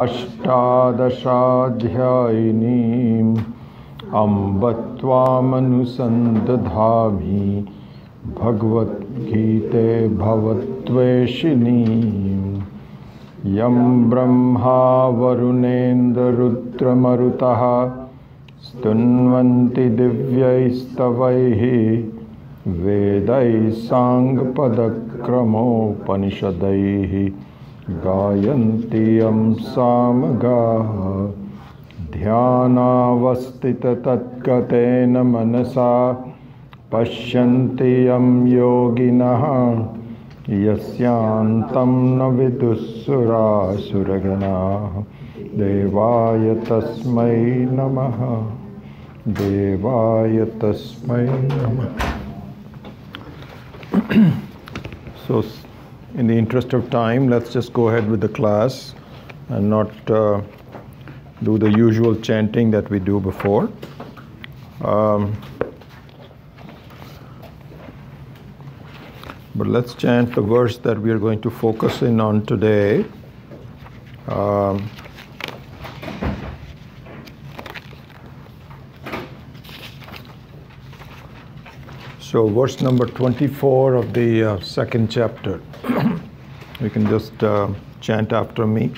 अष्टादशाध्यायिनीम् अम्ब त्वामनुसन्दधामि भगवद्गीते भवद्वेषिणीम् यं ब्रह्मा वरुणेन्द्ररुद्रमरुतः स्तुन्वन्ति दिव्यैस्तवैः वेदैः साङ्गपदक्रमोपनिषदैः गायन्ति यं सामगाः ध्यानावस्थिततद्गतेन मनसा पश्यन्ति यं योगिनः यस्यान्तं न विदुःसुरासुरगणाः देवाय तस्मै नमः देवाय तस्मै नमः. So, in the interest of time, let's just go ahead with the class and not do the usual chanting that we do before. But let's chant the verse that we are going to focus in on today. So verse number 24 of the second chapter. You can just chant after me.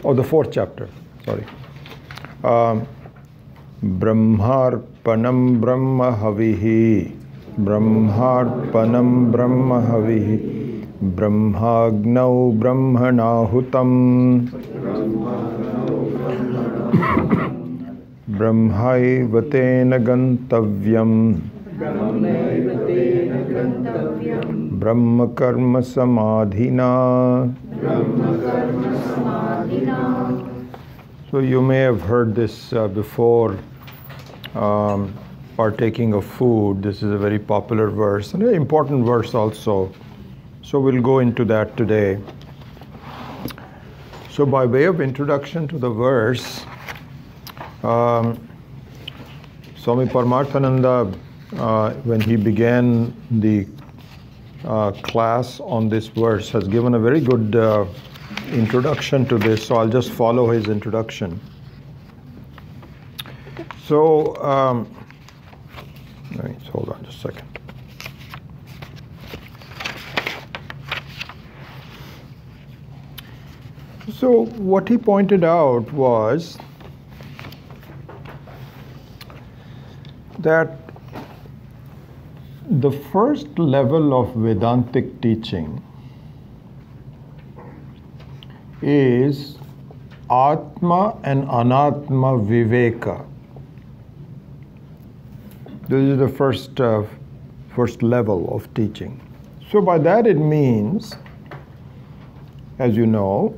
Oh, the fourth chapter, sorry. Brahmarpanam Brahma Havihi Brahmarpanam Brahma Havihi Brahmagnau Brahmanahutam Brahmaivatena Gantavyam Brahma Karma Samadhina. So you may have heard this before, partaking of food. This is a very popular verse and an important verse also. So we'll go into that today. So by way of introduction to the verse, Swami Paramarthananda, when he began the class on this verse, has given a very good introduction to this, so I'll just follow his introduction. So, hold on just a second. So, what he pointed out was that the first level of Vedantic teaching is Atma and Anatma Viveka. This is the first level of teaching. So by that it means, as you know,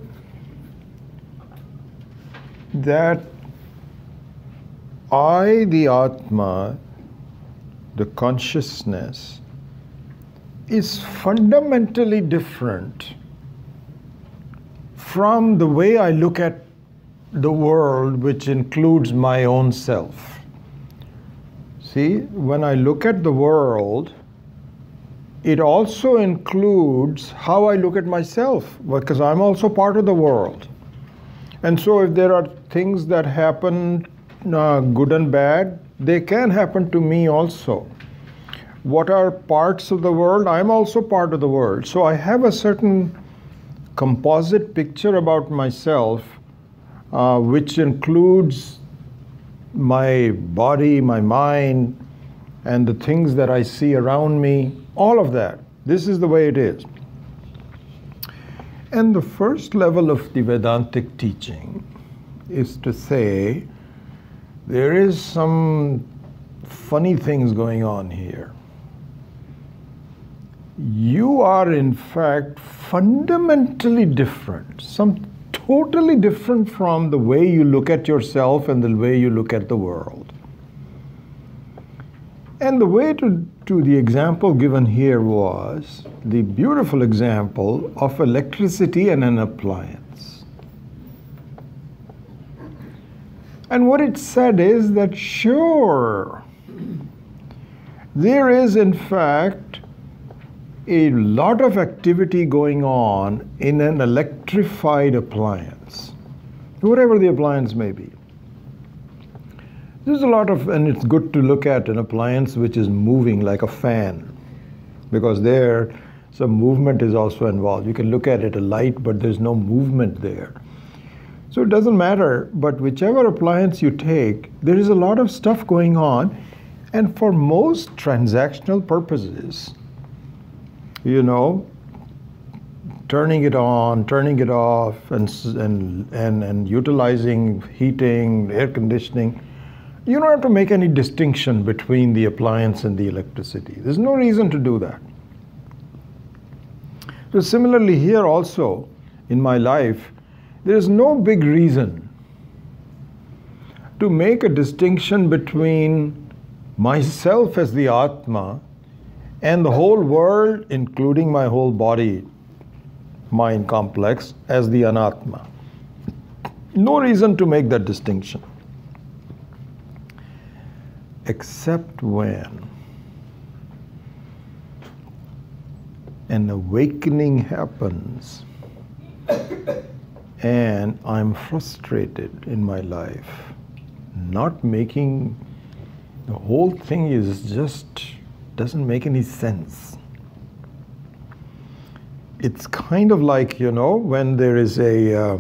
that I, the Atma, the consciousness, is fundamentally different from the way I look at the world, which includes my own self. See, when I look at the world, it also includes how I look at myself, because I'm also part of the world. And so if there are things that happen, good and bad, they can happen to me also. What are parts of the world? I'm also part of the world. So I have a certain composite picture about myself, which includes my body, my mind, and the things that I see around me, all of that. This is the way it is. And the first level of the Vedantic teaching is to say, there is some funny things going on here. You are in fact fundamentally different, totally different from the way you look at yourself and the way you look at the world. And the way to the example given here was the beautiful example of electricity and an appliance. And what it said is that sure, there is in fact a lot of activity going on in an electrified appliance, whatever the appliance may be. There's a lot of, and it's good to look at an appliance which is moving like a fan, because there some movement is also involved. You can look at it, a light, but there's no movement there. So it doesn't matter, but whichever appliance you take, there is a lot of stuff going on, and for most transactional purposes, you know, turning it on, turning it off, and utilizing heating, air conditioning, you don't have to make any distinction between the appliance and the electricity. There's no reason to do that. So similarly here also, in my life, there is no big reason to make a distinction between myself as the Atma and the whole world, including my whole body, mind complex, as the Anatma. No reason to make that distinction. Except when an awakening happens and I'm frustrated in my life, not making, the whole thing is just doesn't make any sense. It's kind of like, you know, when there is a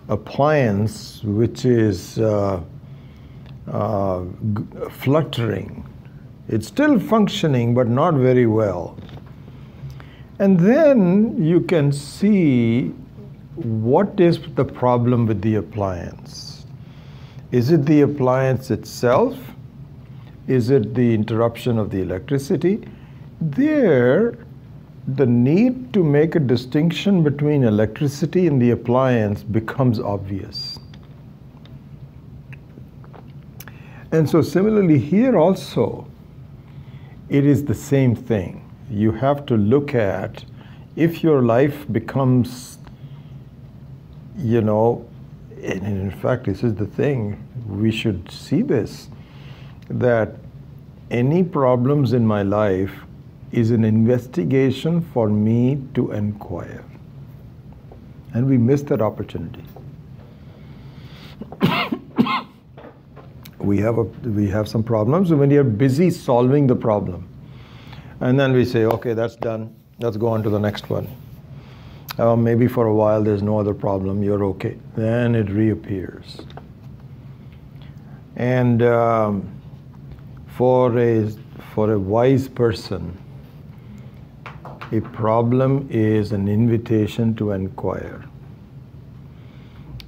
appliance which is fluttering. It's still functioning, but not very well. And then you can see what is the problem with the appliance. Is it the appliance itself? Is it the interruption of the electricity? There, the need to make a distinction between electricity and the appliance becomes obvious. And so similarly here also, it is the same thing. You have to look at, if your life becomes, you know, and in fact this is the thing, we should see this, that any problems in my life is an investigation for me to inquire. And we miss that opportunity. We have some problems, and when you're busy solving the problem, and then we say, okay, that's done, let's go on to the next one. Maybe for a while there's no other problem, you're okay. Then it reappears. And for a wise person, a problem is an invitation to inquire.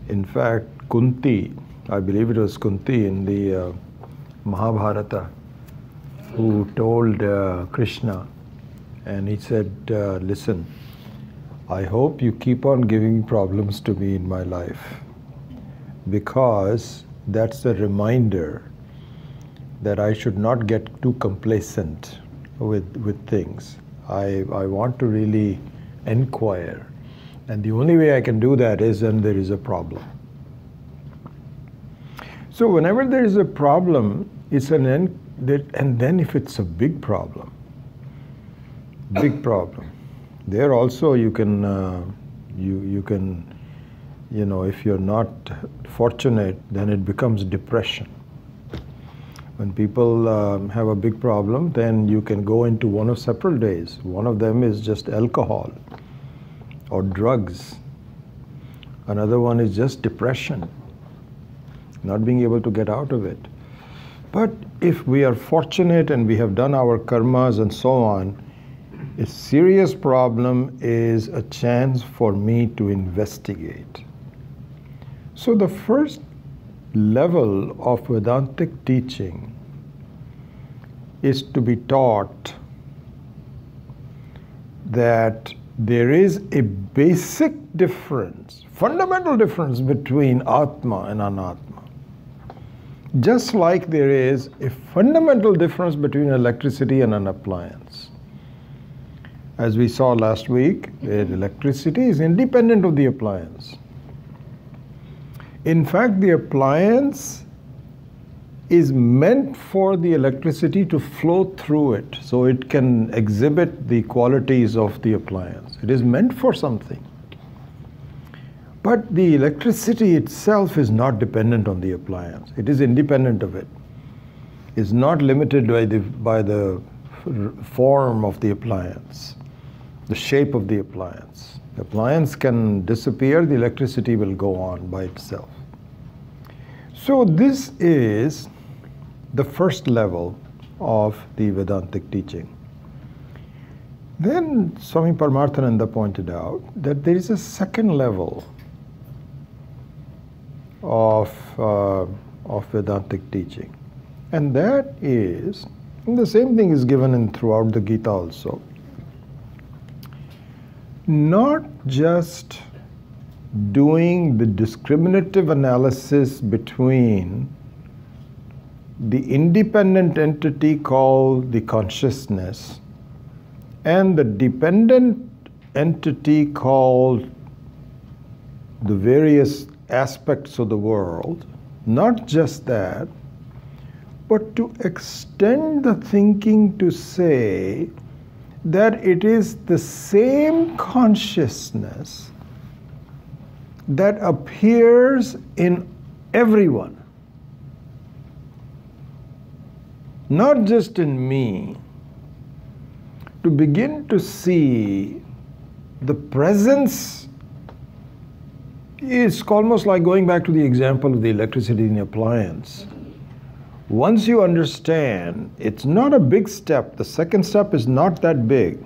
In fact, Kunti, I believe it was Kunti in the Mahabharata, who told Krishna, and he said, listen, I hope you keep on giving problems to me in my life, because that's a reminder that I should not get too complacent with things. I want to really inquire. And the only way I can do that is when there is a problem. So whenever there is a problem, it's an end, and then if it's a big problem, there also you can, you know, if you're not fortunate, then it becomes depression. When people have a big problem, then you can go into one of several days. One of them is just alcohol or drugs. Another one is just depression, not being able to get out of it. But if we are fortunate and we have done our karmas and so on, a serious problem is a chance for me to investigate. So the first level of Vedantic teaching is to be taught that there is a basic difference, fundamental difference between Atma and Anatma. Just like there is a fundamental difference between electricity and an appliance. As we saw last week, electricity is independent of the appliance. In fact, the appliance is meant for the electricity to flow through it so it can exhibit the qualities of the appliance. It is meant for something. But the electricity itself is not dependent on the appliance. It is independent of it. It's not limited by the form of the appliance, the shape of the appliance. The appliance can disappear, the electricity will go on by itself. So this is the first level of the Vedantic teaching. Then Swami Paramarthananda pointed out that there is a second level of Vedantic teaching. And that is, and the same thing is given throughout the Gita also, not just doing the discriminative analysis between the independent entity called the consciousness and the dependent entity called the various aspects of the world, not just that, but to extend the thinking to say that it is the same consciousness that appears in everyone, not just in me, to begin to see the presence. It's almost like going back to the example of the electricity in the appliance. Once you understand, it's not a big step. The second step is not that big.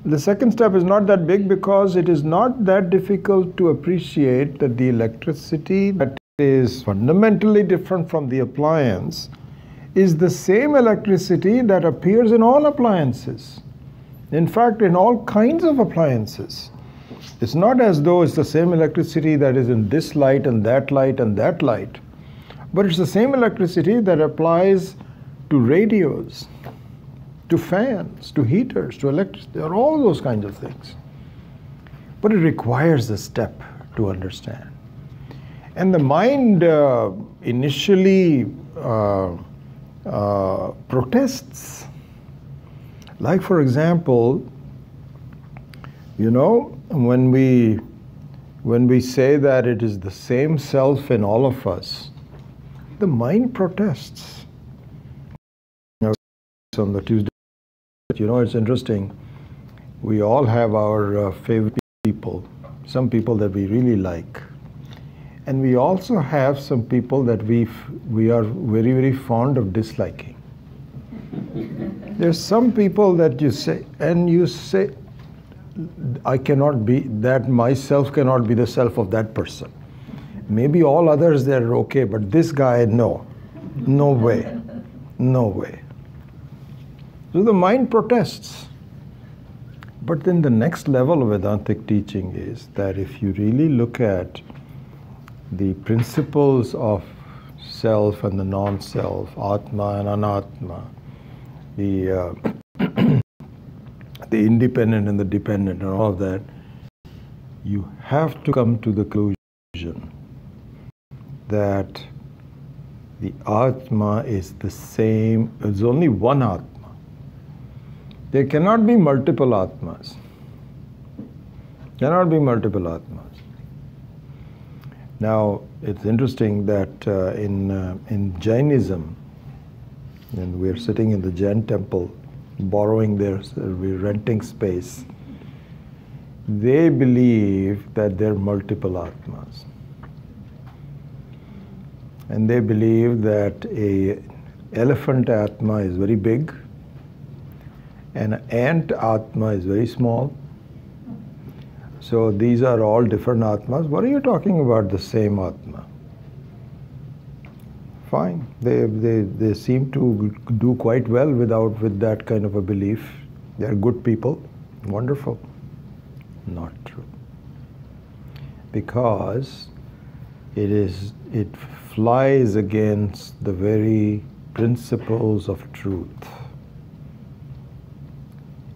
The second step is not that big because it is not that difficult to appreciate that the electricity that is fundamentally different from the appliance is the same electricity that appears in all appliances. In fact, in all kinds of appliances. It's not as though it's the same electricity that is in this light and that light and that light. But it's the same electricity that applies to radios, to fans, to heaters, to electricity, or all those kinds of things. But it requires a step to understand. And the mind initially protests. Like, for example, you know, when we say that it is the same self in all of us, the mind protests. On the Tuesday, you know, it's interesting. We all have our favorite people, some people that we really like. And we also have some people that we are very, very fond of disliking. There's some people that you say, I cannot be, that myself cannot be the self of that person. Maybe all others, they're okay, but this guy, no. No way. No way. So the mind protests. But then the next level of Vedantic teaching is that if you really look at the principles of self and the non-self, Atma and Anatma, the independent and the dependent and all of that, you have to come to the conclusion that the Atma is the same, there's only one Atma. There cannot be multiple Atmas. Cannot be multiple Atmas. Now, it's interesting that in Jainism, and we're sitting in the Jain temple, borrowing we're renting space, they believe that there are multiple Atmas. And they believe that an elephant Atma is very big, and an ant Atma is very small. So these are all different Atmas. What are you talking about, the same Atma? Fine. They seem to do quite well with that kind of a belief. They're good people. Wonderful. Not true. Because it flies against the very principles of truth.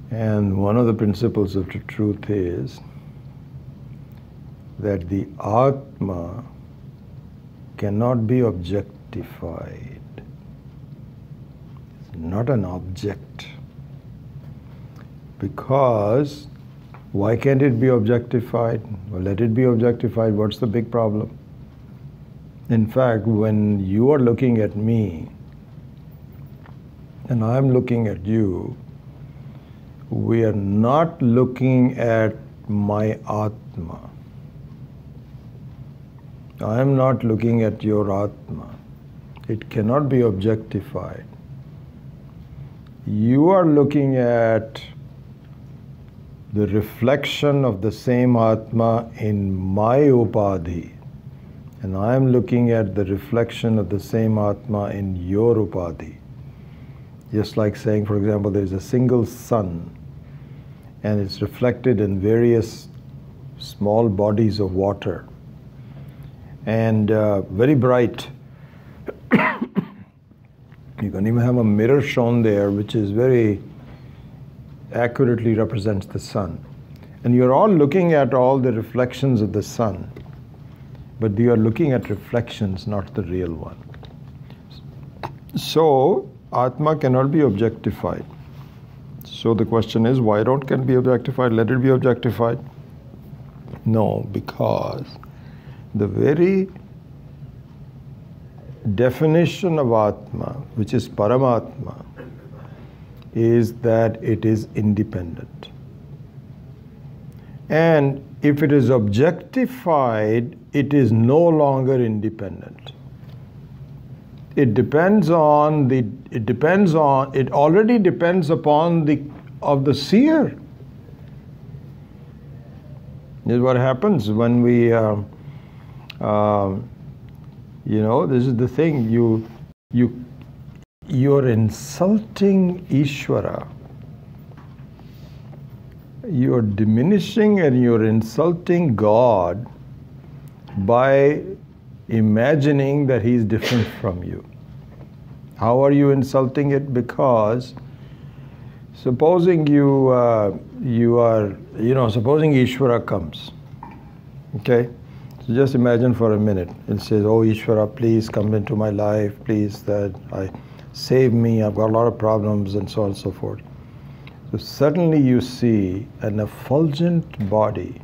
And one of the principles of the truth is that the Atma cannot be objectified. It's not an object. Because why can't it be objectified? Well, let it be objectified. What's the big problem? In fact, when you are looking at me and I'm looking at you, we are not looking at my Atma. I am not looking at your Atma. It cannot be objectified. You are looking at the reflection of the same Atma in my Upadhi. And I am looking at the reflection of the same Atma in your Upadhi. Just like saying, for example, there is a single sun and it's reflected in various small bodies of water and very bright. You can even have a mirror shown there which is very accurately represents the sun. And you're all looking at all the reflections of the sun, but you are looking at reflections, not the real one. So, Atma cannot be objectified. So the question is, why can it be objectified? Let it be objectified. No, because the very definition of Atma, which is Paramatma, is that it is independent. And if it is objectified, it is no longer independent. It already depends upon the seer. This is what happens when we, this is the thing, you're insulting Ishvara. You're diminishing and you're insulting God by imagining that He's different from you. How are you insulting it? Because supposing supposing Ishvara comes, okay? So just imagine for a minute. It says, "Oh Ishvara, please come into my life, please save me, I've got a lot of problems," and so on and so forth. So suddenly you see an effulgent body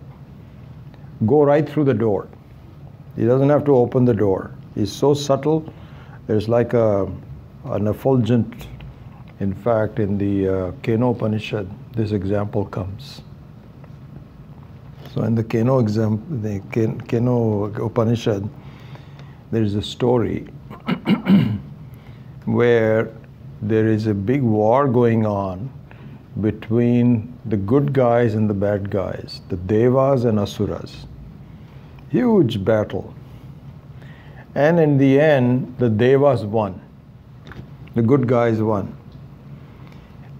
go right through the door. He doesn't have to open the door. He's so subtle. There's like an effulgent, in fact, in the Keno Upanishad, this example comes. So in the Keno Upanishad, there is a story where there is a big war going on between the good guys and the bad guys, the Devas and Asuras. Huge battle. And in the end, the Devas won. The good guys won.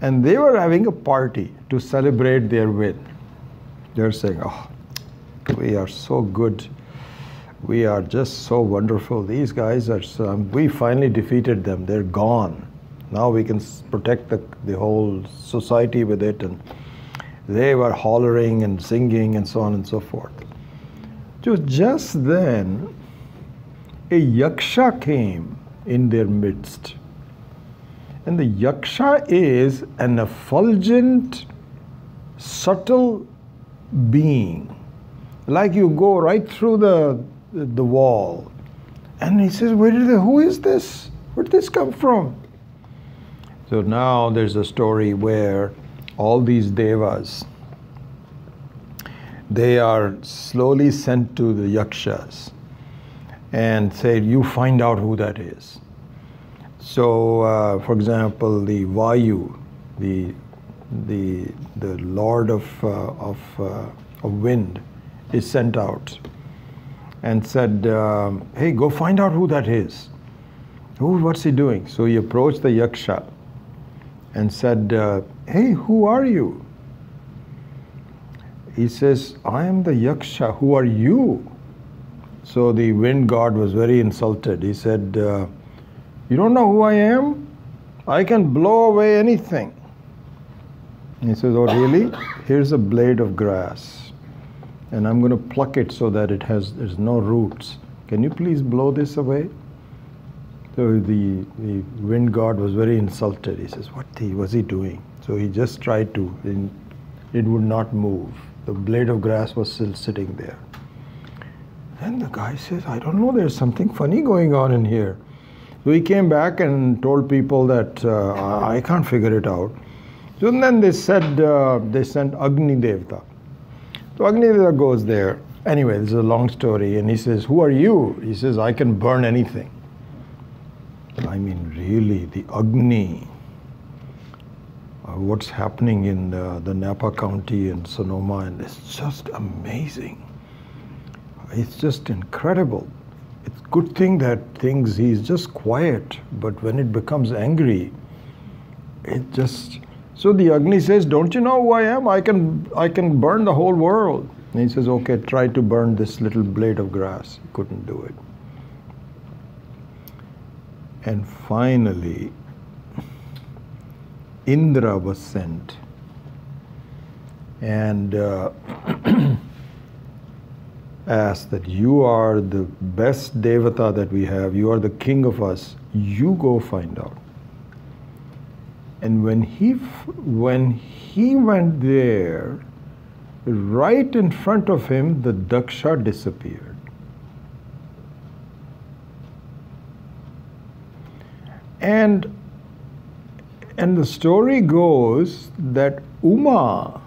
And they were having a party to celebrate their win. They're saying, "Oh, we are so good. We are just so wonderful. These guys we finally defeated them. They're gone. Now we can protect the whole society with it." And they were hollering and singing and so on and so forth. Just then, a yaksha came in their midst. And the yaksha is an effulgent, subtle being. Like you go right through the wall. And he says, who is this? Where did this come from? So now there's a story where all these devas, they are slowly sent to the yakshas and say, "You find out who that is." So, for example, the Vayu, the lord of wind, is sent out and said, "Hey, go find out who that is. What's he doing?" So he approached the yaksha and said, "Hey, who are you?" He says, "I am the yaksha. Who are you?" So the wind god was very insulted. He said, "You don't know who I am? I can blow away anything." He says, "Oh, really? Here's a blade of grass, and I'm going to pluck it so that there's no roots. can you please blow this away? So the wind god was very insulted. He says, what was he doing? So he just tried to, and it would not move. The blade of grass was still sitting there. And the guy says, I don't know, there's something funny going on in here. So he came back and told people that I can't figure it out. So then they said, they sent Agni Devta. So Agni Devta goes there. Anyway, this is a long story. And he says, who are you? He says, I can burn anything. I mean, really, the Agni, what's happening in the Napa County and Sonoma, and it's just amazing. It's just incredible. It's a good thing that he's just quiet, but when it becomes angry, it just... So the Agni says, don't you know who I am? I can burn the whole world. And he says, okay, try to burn this little blade of grass. He couldn't do it. And finally, Indra was sent. And asked that you are the best Devata that we have. You are the king of us. You go find out. And when he went there, right in front of him, the Daksha disappeared. And the story goes that Uma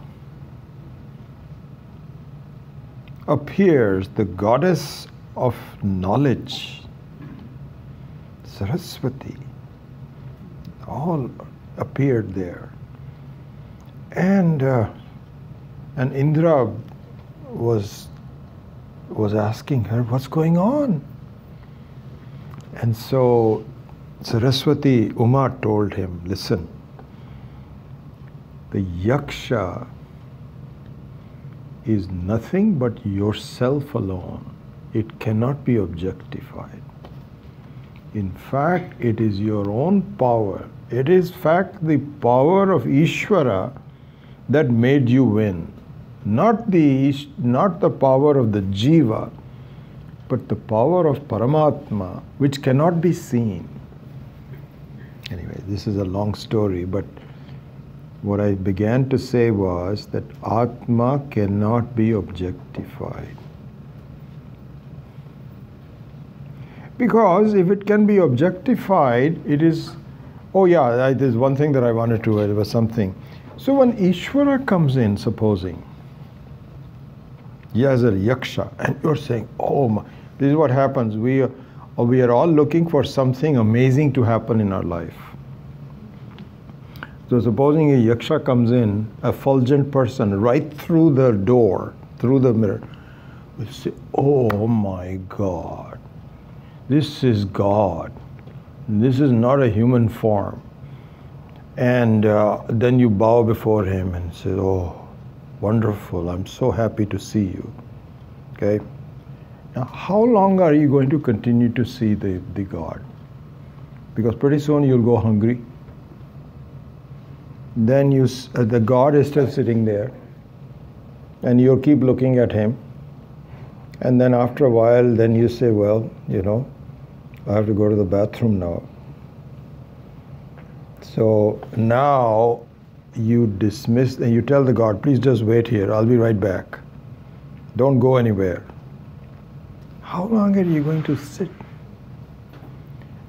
appears, the goddess of knowledge, Saraswati, all appeared there. And Indra was asking her, what's going on? And so Saraswati, Uma told him, listen, the Yaksha is nothing but yourself alone. It cannot be objectified. In fact, it is your own power. It is, in fact, the power of Ishvara that made you win. Not the power of the Jiva, but the power of Paramatma, which cannot be seen. Anyway, this is a long story, but what I began to say was that Atma cannot be objectified. Because if it can be objectified, it is... Oh yeah, there's one thing that I wanted to... It was something. So when Ishvara comes in, supposing, he has a Yaksha, and you're saying, oh my... This is what happens. We are all looking for something amazing to happen in our life. So supposing a Yaksha comes in, a fulgent person, right through the door, through the mirror, we say, oh my God, this is God. This is not a human form. And then you bow before him and say, oh, wonderful, I'm so happy to see you. Okay? Now, how long are you going to continue to see the God? Because pretty soon you'll go hungry. Then the God is still sitting there, and you'll keep looking at him. And then after a while, then you say, well, you know, I have to go to the bathroom now. So now you dismiss, and you tell the God, please just wait here, I'll be right back. Don't go anywhere. How long are you going to sit?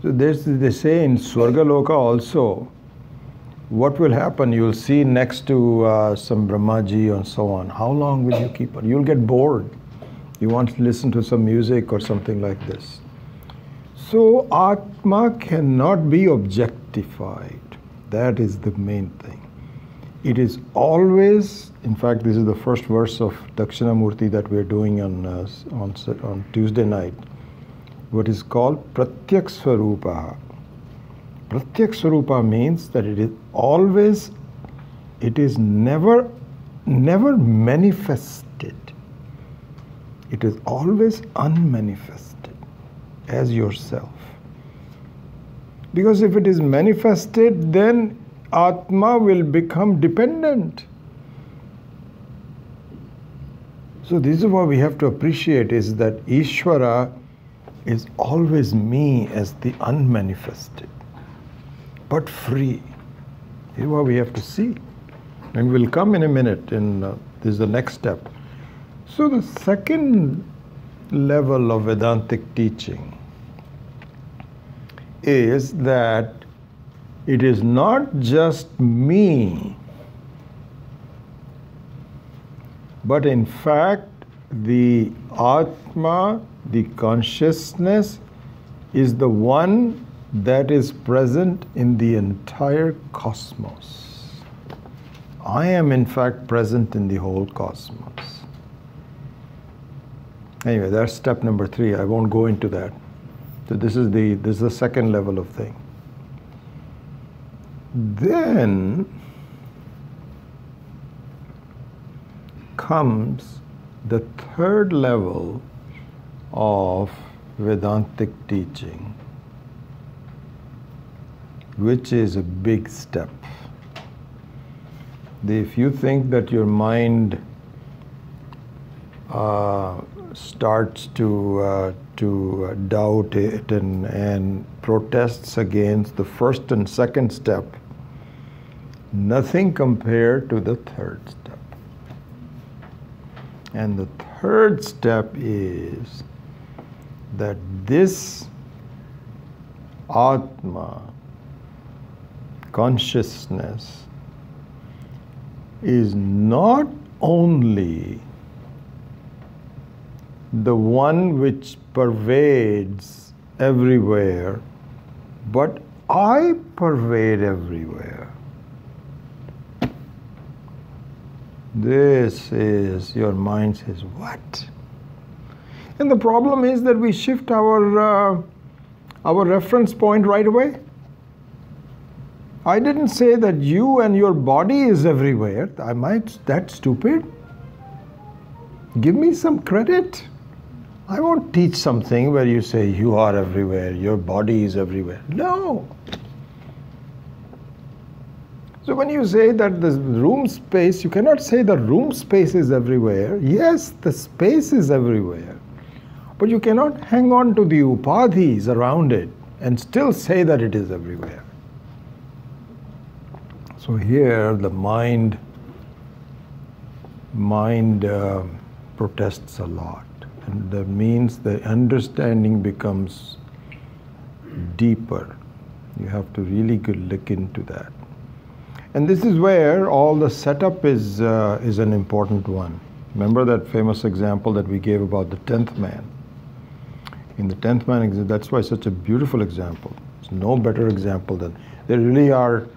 So they say in Swargaloka also, what will happen? You'll see next to some Brahmaji and so on. How long will you keep on? You'll get bored. You want to listen to some music or something like this. So Atma cannot be objectified. That is the main thing. It is always, in fact, this is the first verse of Dakshinamurti that we're doing on Tuesday night, what is called Pratyak Swarupa. Pratyak Swarupa means that it is always, it is never manifested. It is always unmanifested as yourself. Because if it is manifested, then Atma will become dependent. So this is what we have to appreciate, is that Ishvara is always me as the unmanifested, but free. Here's what we have to see. And we'll come in a minute, this is the next step. So the second level of Vedantic teaching is that it is not just me, but in fact the Atma, the consciousness, is the one that is present in the entire cosmos. I am in fact present in the whole cosmos. Anyway, that's step number 3. I won't go into that. So this is the second level of thing. Then comes the third level of Vedantic teaching, which is a big step. If you think that your mind starts to doubt it and protests against the first and second step, nothing compared to the third step. And the third step is that this Atma, consciousness, is not only the one which pervades everywhere, but I pervade everywhere. This is, your mind says, what? And the problem is that we shift our reference point right away. I didn't say that you and your body is everywhere. Am I that stupid? Give me some credit. I won't teach something where you say you are everywhere, your body is everywhere. No. So when you say that the room space, you cannot say the room space is everywhere. Yes, the space is everywhere. But you cannot hang on to the upadhis around it and still say that it is everywhere. So here the mind protests a lot. And that means the understanding becomes deeper. You have to really look into that. And this is where all the setup is an important one. Remember that famous example that we gave about the 10th man? In the 10th man, that's why it's such a beautiful example. There's no better example than, there are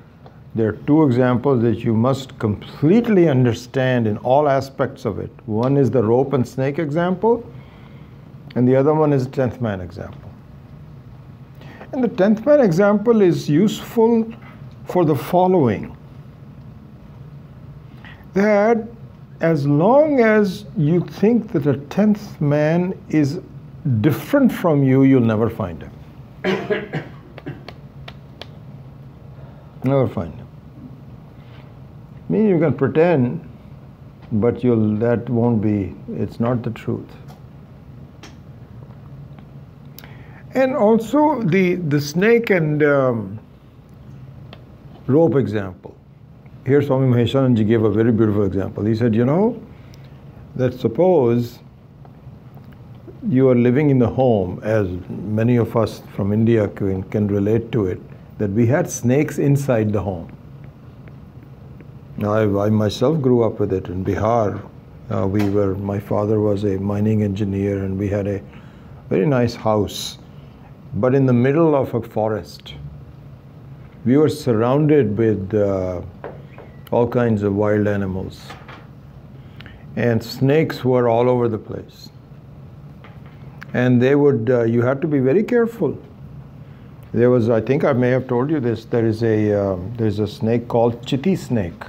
2 examples that you must completely understand in all aspects of it. One is the rope and snake example, and the other one is the 10th man example. And the 10th man example is useful for the following: that as long as you think that a 10th man is different from you, you'll never find him. Never find him. I mean, you can pretend, but that won't be, it's not the truth. And also the snake and rope example. Here Swami Maheshananji gave a very beautiful example. He said, that suppose you are living in the home, as many of us from India can relate to it, that we had snakes inside the home. Now, I myself grew up with it in Bihar. My father was a mining engineer, and we had a very nice house, but in the middle of a forest. We were surrounded with all kinds of wild animals, and snakes were all over the place. And they would, you had to be very careful. There was, I think I may have told you this, there's a snake called chiti snake.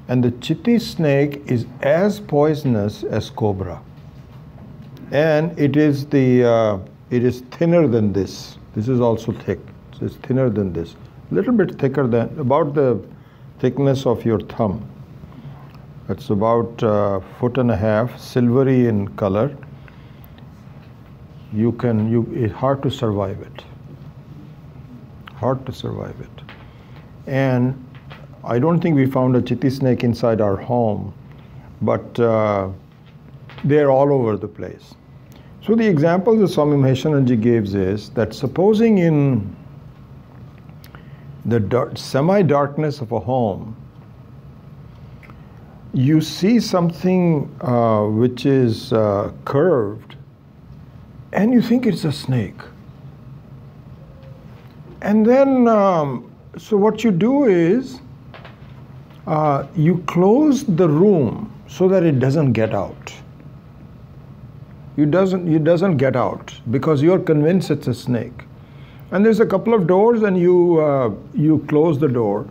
And the chiti snake is as poisonous as cobra. And it is thinner than this. This is also thick. So it's thinner than this. A little bit thicker than, about the thickness of your thumb. It's about 1.5 feet, silvery in color. it's hard to survive it. Hard to survive it. And I don't think we found a chiti snake inside our home, but they're all over the place. So the example that Swami Maheshananji gives is that supposing in the semi-darkness of a home, you see something which is curved, and you think it's a snake. And then, so what you do is, you close the room so that it doesn't get out. It doesn't get out because you're convinced it's a snake. And there's a couple of doors, and you close the door.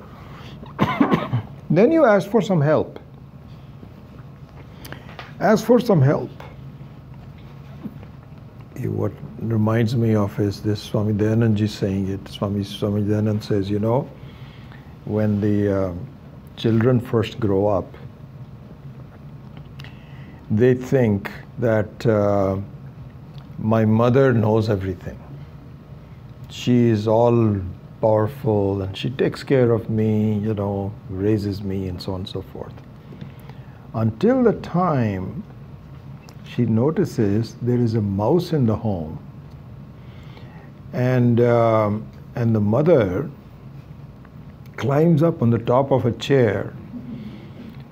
Then you ask for some help. Ask for some help. What reminds me of is this Swami Dayanandji saying it. Swami Dayanand says, you know, when the children first grow up, they think that my mother knows everything. She is all powerful and she takes care of me, you know, raises me and so on and so forth. Until the time she notices there is a mouse in the home, and the mother climbs up on the top of a chair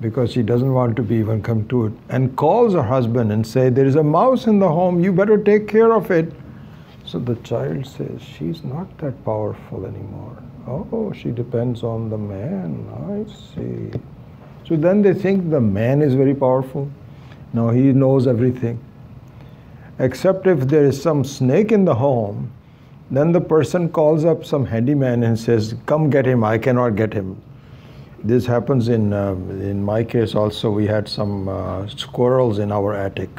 because she doesn't want to be even come to it, and calls her husband and say, there is a mouse in the home, you better take care of it. So the child says, she's not that powerful anymore. Oh, she depends on the man, I see. So then they think the man is very powerful. No, he knows everything. Except if there is some snake in the home, then the person calls up some handyman and says, come get him, I cannot get him. This happens in my case also. We had some squirrels in our attic.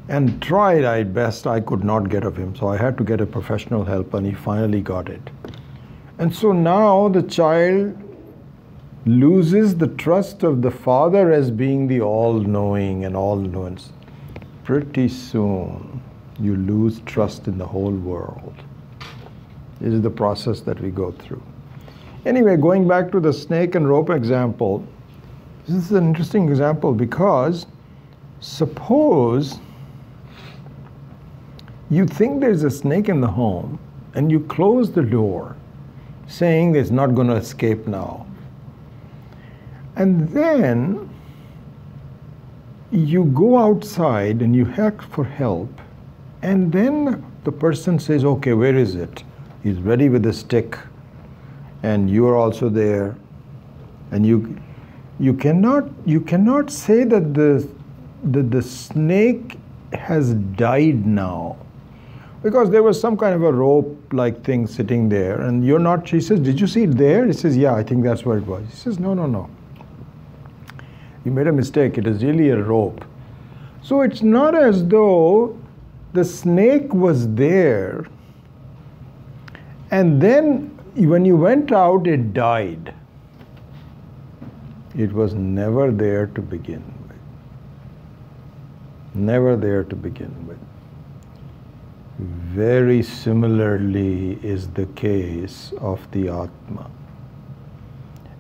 And tried my best, I could not get of him. So I had to get a professional help, and he finally got it. And so now the child loses the trust of the father as being the all-knowing and all-knowing. Pretty soon, you lose trust in the whole world. This is the process that we go through. Anyway, going back to the snake and rope example, this is an interesting example because suppose you think there's a snake in the home and you close the door saying it's not going to escape now. And then you go outside and you ask for help, and then the person says, okay, where is it? He's ready with a stick, and you are also there, and you cannot say that the snake has died now, because there was some kind of a rope-like thing sitting there, and you're not. She says, did you see it there? He says, yeah, I think that's where it was. He says, no. You made a mistake. It is really a rope. So it's not as though the snake was there, and then when you went out, it died. It was never there to begin with. Never there to begin with. Very similarly is the case of the Atma.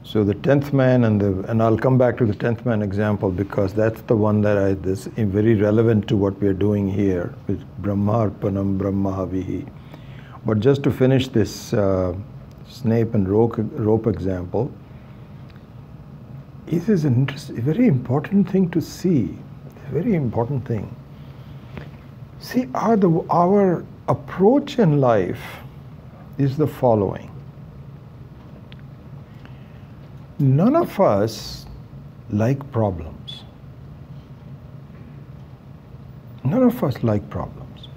So the 10th man and I'll come back to the 10th man example because that's the one that is very relevant to what we are doing here with Brahmarpanam Brahmahavihi. But just to finish this snake and rope example, it is a very important thing to see. A very important thing. See, our approach in life is the following. None of us like problems. None of us like problems.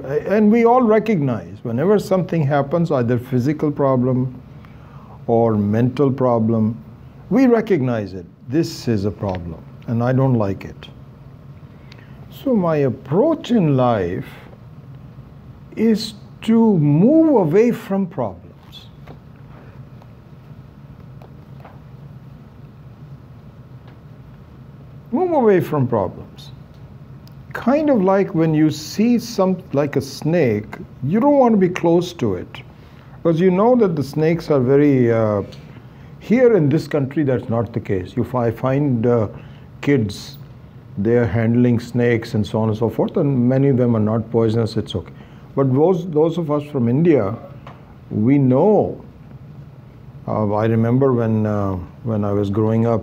And we all recognize whenever something happens, either physical problem or mental problem, we recognize it. This is a problem, and I don't like it. So my approach in life is to move away from problems. Move away from problems. kind of like when you see like a snake, you don't want to be close to it. Because you know that the snakes are very, here in this country that's not the case. I find kids, they're handling snakes and so on and so forth, and many of them are not poisonous, it's okay. But those of us from India, we know. I remember when I was growing up,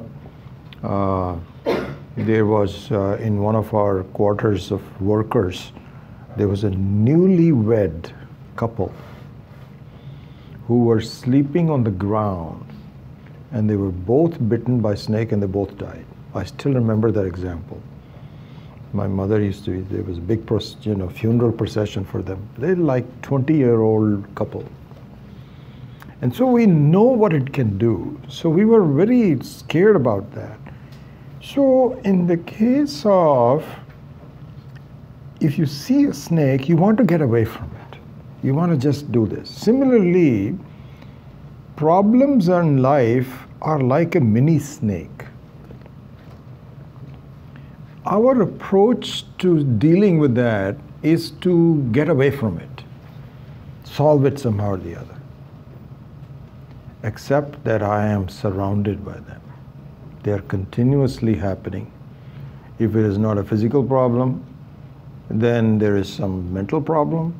there was in one of our quarters of workers, there was a newlywed couple who were sleeping on the ground, and they were both bitten by snake and they both died. I still remember that example. My mother used to, there was a big funeral procession for them. They're like 20-year-old couple. And so we know what it can do. So we were very scared about that. So in the case of, if you see a snake, you want to get away from it. You want to just do this. Similarly, problems in life are like a mini snake. Our approach to dealing with that is to get away from it, solve it somehow or the other. Except that I am surrounded by them. They are continuously happening. If it is not a physical problem, then there is some mental problem.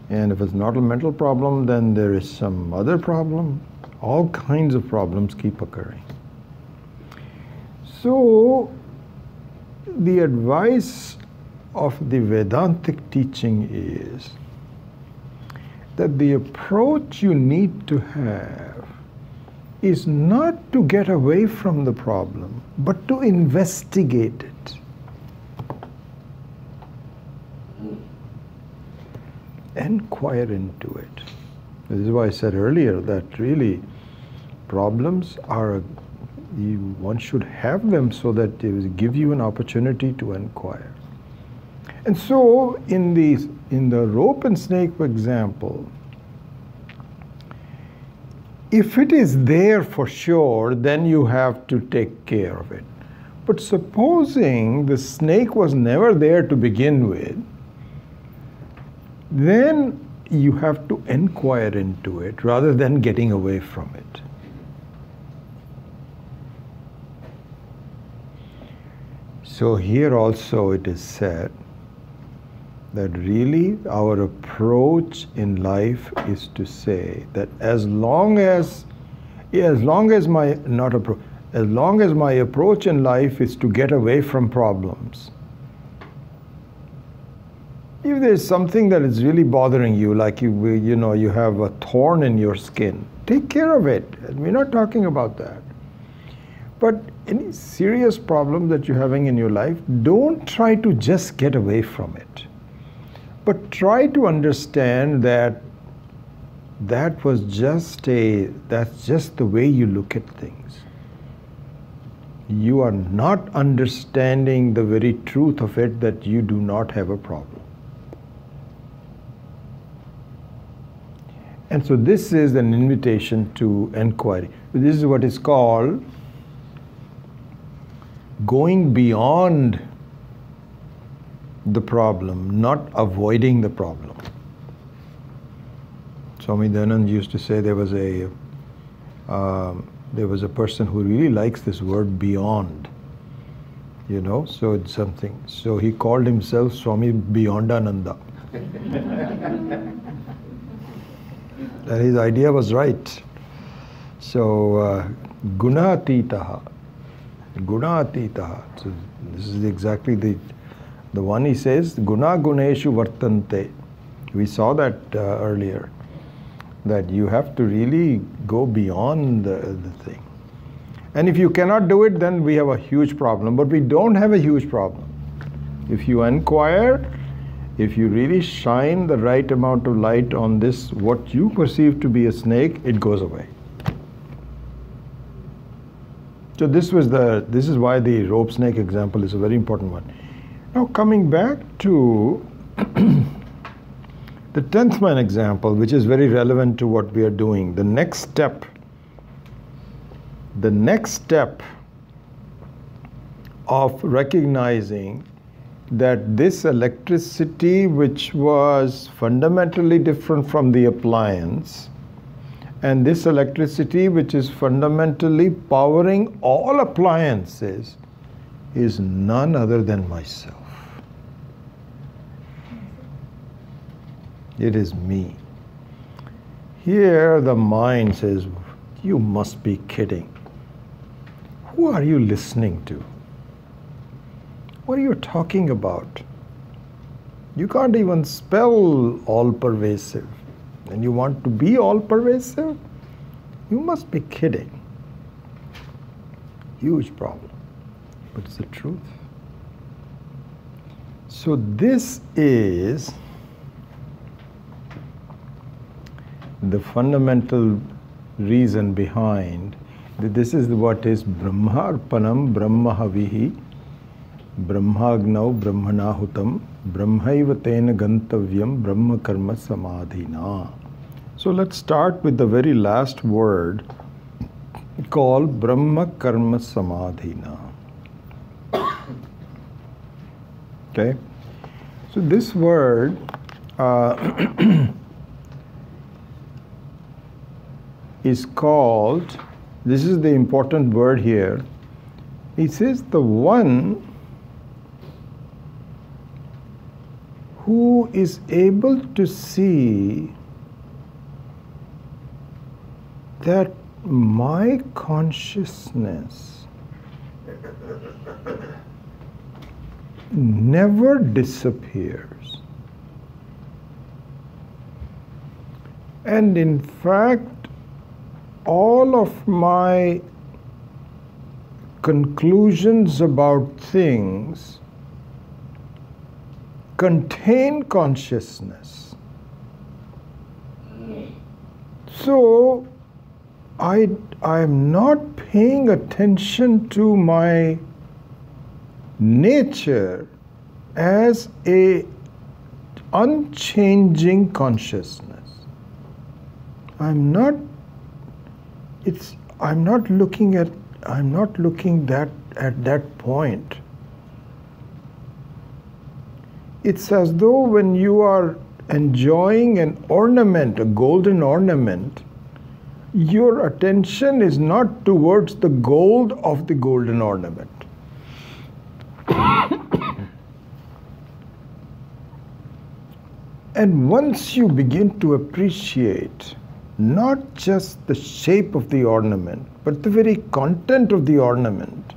And if it's not a mental problem, then there is some other problem. All kinds of problems keep occurring. So, the advice of the Vedantic teaching is that the approach you need to have is not to get away from the problem, but to investigate it. Inquire into it. This is why I said earlier that really problems are, one should have them so that they will give you an opportunity to inquire. And so in the rope and snake, for example, if it is there for sure, then you have to take care of it. But supposing the snake was never there to begin with, then you have to inquire into it rather than getting away from it. So here also it is said that really our approach in life is to say that as long as my approach in life is to get away from problems. If there's something that is really bothering you, like you have a thorn in your skin, take care of it. We're not talking about that. But any serious problem that you're having in your life, don't try to just get away from it. But try to understand that that's just the way you look at things. You are not understanding the very truth of it, that you do not have a problem. And so this is an invitation to inquiry. This is what is called going beyond the problem, not avoiding the problem. Swami Dayanand used to say there was a person who really likes this word beyond, so it's something. So he called himself Swami Beyondananda. And his idea was right. So, Gunatitaha. So this is exactly the one he says, Guna Guneshu Vartante. We saw that earlier, that you have to really go beyond the thing. And if you cannot do it, then we have a huge problem. But we don't have a huge problem. If you inquire, if you really shine the right amount of light on this, what you perceive to be a snake, it goes away. So this is why the rope snake example is a very important one. Now coming back to the 10th man example, which is very relevant to what we are doing. The next step of recognizing that this electricity, which was fundamentally different from the appliance, and this electricity, which is fundamentally powering all appliances, is none other than myself. It is me. Here the mind says, you must be kidding. Who are you listening to? What are you talking about? You can't even spell all-pervasive. And you want to be all-pervasive? You must be kidding. Huge problem. But it's the truth. So this is the fundamental reason behind that this is what is Brahmarpanam Brahmahavihi Brahmagnau Brahmanahutam Brahmaiva Tena Gantavyam Brahma Karma Samadhina. So let's start with the very last word called Brahma Karma Samadhina. Okay? So this word is called, this is the important word here, it says the one who is able to see that my consciousness never disappears. And in fact, all of my conclusions about things contain consciousness. So I am not paying attention to my nature as a unchanging consciousness. I'm not looking at that point. It's as though when you are enjoying an ornament, a golden ornament, your attention is not towards the gold of the golden ornament. And once you begin to appreciate not just the shape of the ornament, but the very content of the ornament,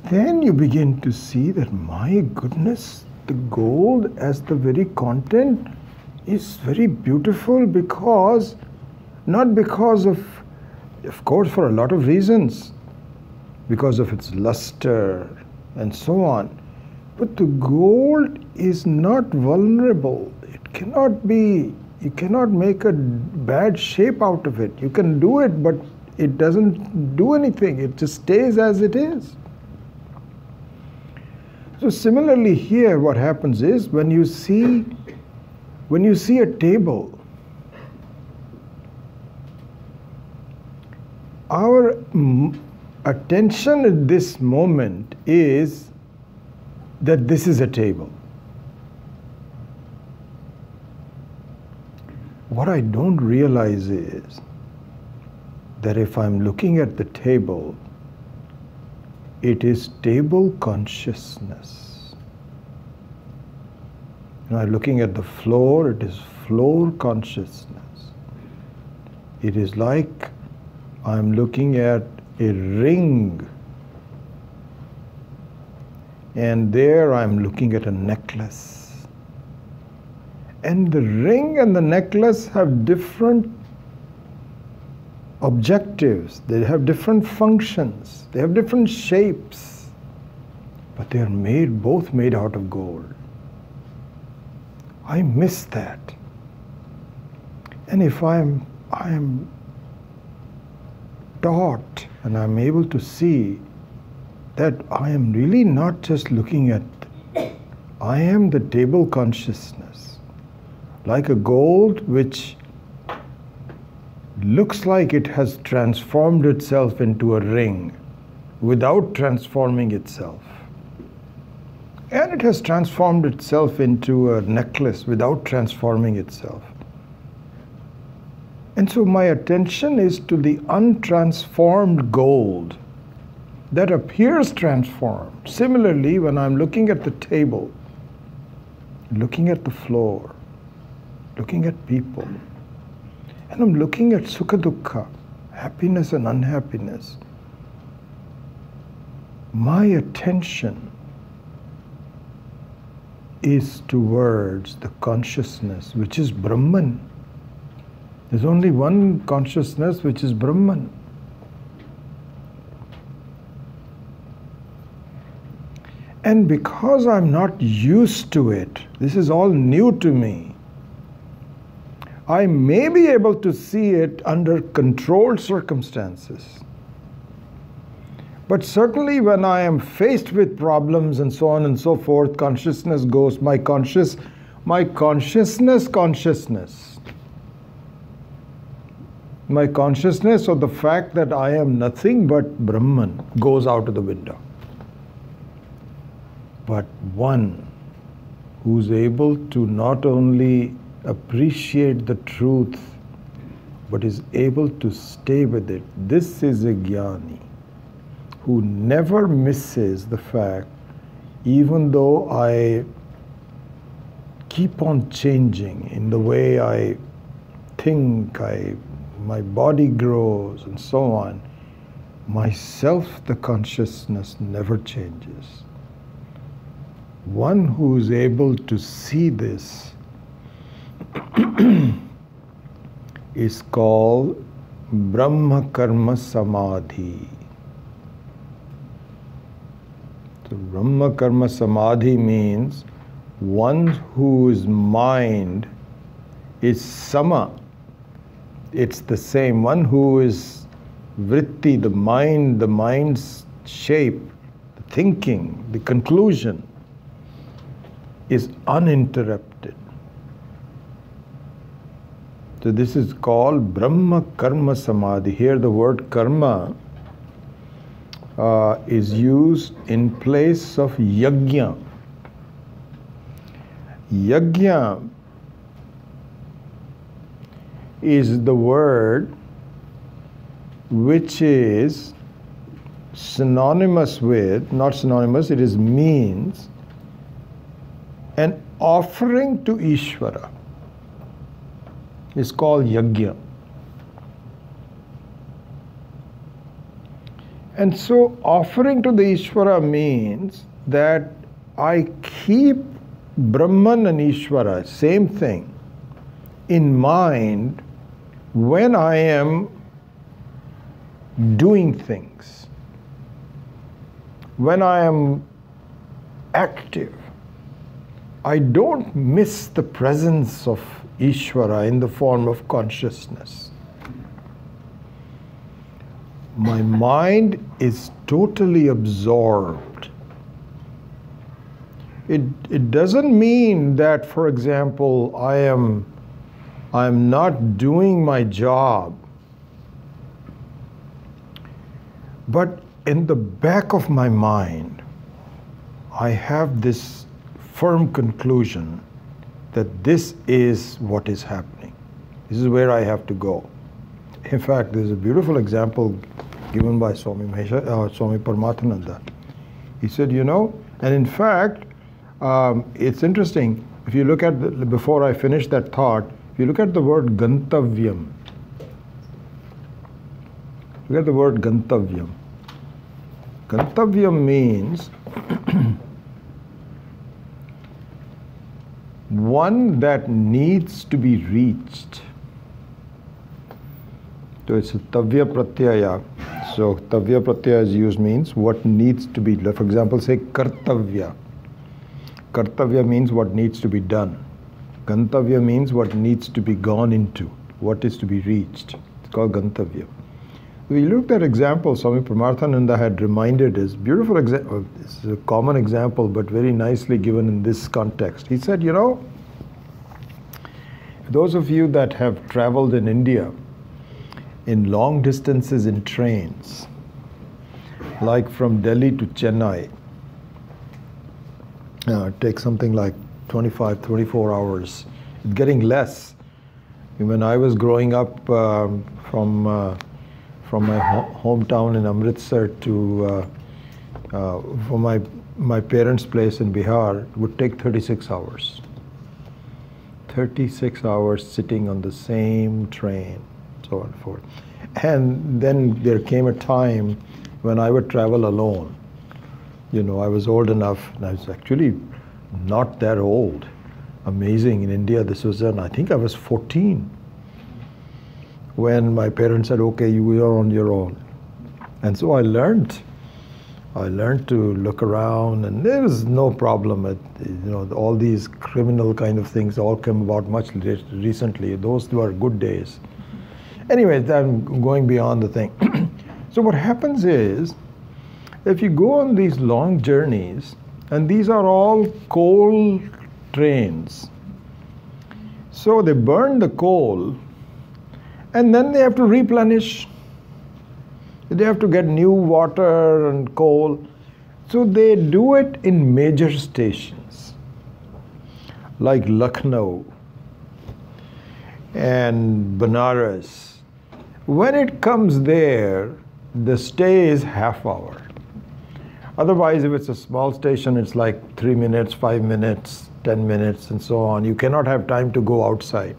then you begin to see that, my goodness, the gold as the very content is very beautiful because, not because of course, for a lot of reasons, because of its luster and so on. But the gold is not vulnerable. It cannot be, you cannot make a bad shape out of it. You can do it, but it doesn't do anything. It just stays as it is. So similarly here, what happens is when you see a table, our attention at this moment is that this is a table. What I don't realize is that if I'm looking at the table, it is table consciousness. When I'm looking at the floor, it is floor consciousness. It is like I'm looking at a ring, and there I'm looking at a necklace. And the ring and the necklace have different objectives, they have different functions, they have different shapes, but they are both made out of gold. I miss that. And if I am taught and I'm able to see that I am really not just looking at, I am the table consciousness, like a gold which looks like it has transformed itself into a ring. without transforming itself. And it has transformed itself into a necklace without transforming itself. And so my attention is to the untransformed gold that appears transformed. Similarly, when I'm looking at the table, looking at the floor, looking at people, and I'm looking at sukha dukkha, happiness and unhappiness, my attention is towards the consciousness which is Brahman. There's only one consciousness which is Brahman. And because I'm not used to it, this is all new to me, I may be able to see it under controlled circumstances. But certainly when I am faced with problems and so on and so forth, consciousness goes, my consciousness, my consciousness of the fact that I am nothing but Brahman goes out of the window. But one who's able to not only appreciate the truth, but is able to stay with it, this is a jnani who never misses the fact, even though I keep on changing in the way I think, my body grows and so on, myself, the consciousness, never changes. One who is able to see this is called Brahma Karma Samadhi. So Brahma Karma Samadhi means one whose mind is sama. It's the same. One who is vritti, the mind's shape, the thinking, the conclusion is uninterrupted. So this is called Brahma Karma Samadhi. Here the word karma is used in place of yajna. Yajna is the word which is synonymous with, not synonymous, it is means an offering to Ishvara. It's called yajna. And so offering to the Ishvara means that I keep Brahman and Ishvara, same thing, in mind when I am doing things, when I am active. I don't miss the presence of Ishvara in the form of consciousness. My mind is totally absorbed. It doesn't mean that, for example, I am not doing my job, but in the back of my mind, I have this firm conclusion that this is what is happening. This is where I have to go. In fact, there's a beautiful example given by Swami Paramathananda. He said, and in fact, it's interesting, if you look at, before I finish that thought, if you look at the word gantavyam, look at the word gantavyam. Gantavyam means one that needs to be reached. So it's a tavya pratyaya. So tavya pratyaya is used means what needs to be, for example, say kartavya. Kartavya means what needs to be done. Gantavya means what needs to be gone into, what is to be reached. It's called gantavya. We looked at example Swami Paramathananda had reminded us, beautiful example, this is a common example but very nicely given in this context. He said, those of you that have traveled in India in long distances in trains, like from Delhi to Chennai, it takes something like 25, 24 hours. It's getting less. When I was growing up from my hometown in Amritsar to from my parents' place in Bihar, it would take 36 hours. 36 hours sitting on the same train, so on and forth. And then there came a time when I would travel alone. You know, I was old enough, and I was actually not that old. Amazing. In India, this was I think I was 14 when my parents said, okay, you are on your own. And so I learned to look around, and there was no problem. All these criminal kind of things all came about much recently. Those were good days. Anyway, I'm going beyond the thing. So what happens is, if you go on these long journeys, and these are all coal trains, so they burn the coal, and then they have to replenish. They have to get new water and coal. So they do it in major stations, like Lucknow and Banaras. When it comes there, the stay is half hour. Otherwise, if it's a small station, it's like 3 minutes, 5 minutes, 10 minutes, and so on. You cannot have time to go outside.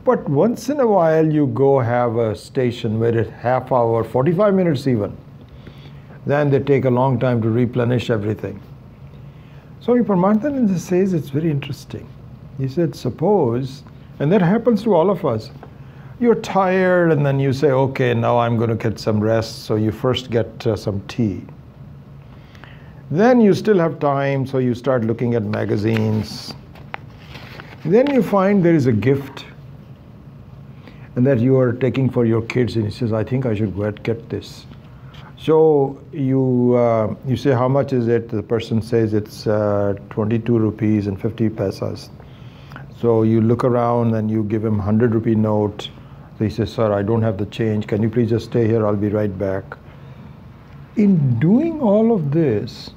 But once in a while, you go have a station where it's half hour, 45 minutes even. Then they take a long time to replenish everything. So Paramatmananda says it's very interesting. He said, suppose, and that happens to all of us, you're tired and then you say, okay, now I'm going to get some rest. So you first get some tea. Then you still have time, so you start looking at magazines. Then you find there is a gift and that you are taking for your kids, and he says, I think I should go and get this. So you say, how much is it? The person says it's 22 rupees and 50 paisas. So you look around and you give him 100 rupee note. So he says, sir, I don't have the change. Can you please just stay here? I'll be right back. In doing all of this,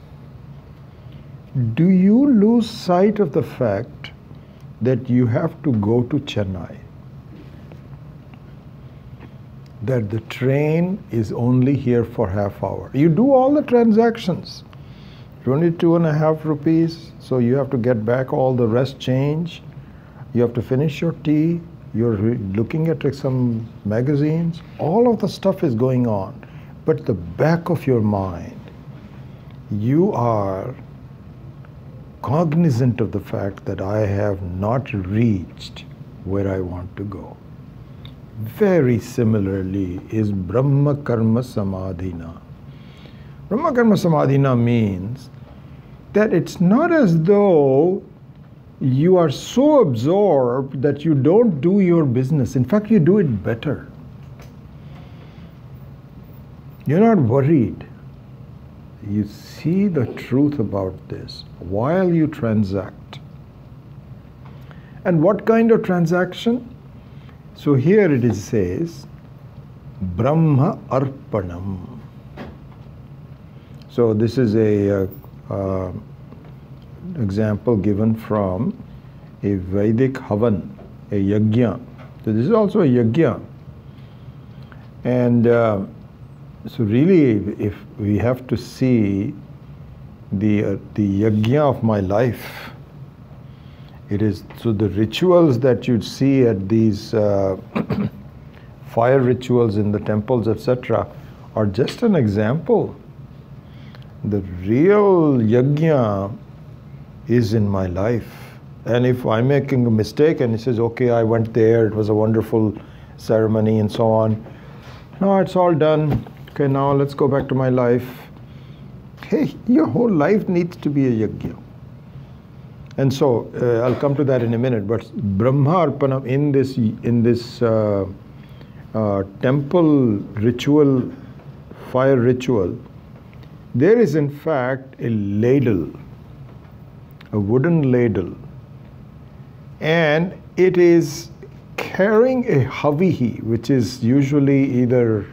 do you lose sight of the fact that you have to go to Chennai? That the train is only here for half hour. You do all the transactions, 22.5 rupees, so you have to get back all the rest change. You have to finish your tea. You're looking at some magazines. All of the stuff is going on. But the back of your mind, you are cognizant of the fact that I have not reached where I want to go. Very similarly is Brahma Karma Samadhina. Brahma Karma Samadhina means that it's not as though you are so absorbed that you don't do your business. In fact, you do it better. You're not worried. You see the truth about this while you transact. And what kind of transaction? So here it says, Brahma Arpanam. So this is a example given from a Vedic Havan, a Yajna. So this is also a Yajna. And so really, if we have to see the Yajna of my life, it is, so the rituals that you'd see at these fire rituals in the temples, etc., are just an example. The real yajna is in my life. And if I'm making a mistake and he says, okay, I went there, it was a wonderful ceremony and so on. No, it's all done. Okay, now let's go back to my life. Hey, your whole life needs to be a yajna. And so, I'll come to that in a minute, but Brahma Arpanam in this temple ritual, fire ritual, there is in fact a ladle, a wooden ladle, and it is carrying a havihi, which is usually either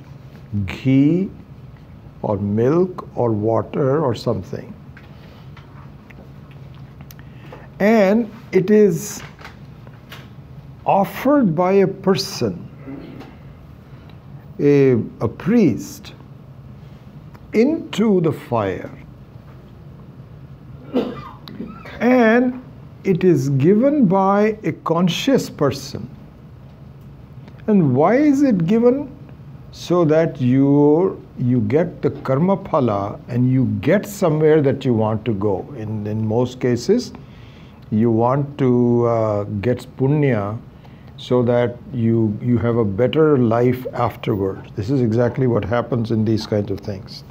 ghee or milk or water or something. And it is offered by a person, a priest, into the fire. And it is given by a conscious person. And why is it given? So that you get the karma phala and you get somewhere that you want to go. In most cases, you want to get punya so that you have a better life afterwards. This is exactly what happens in these kinds of things.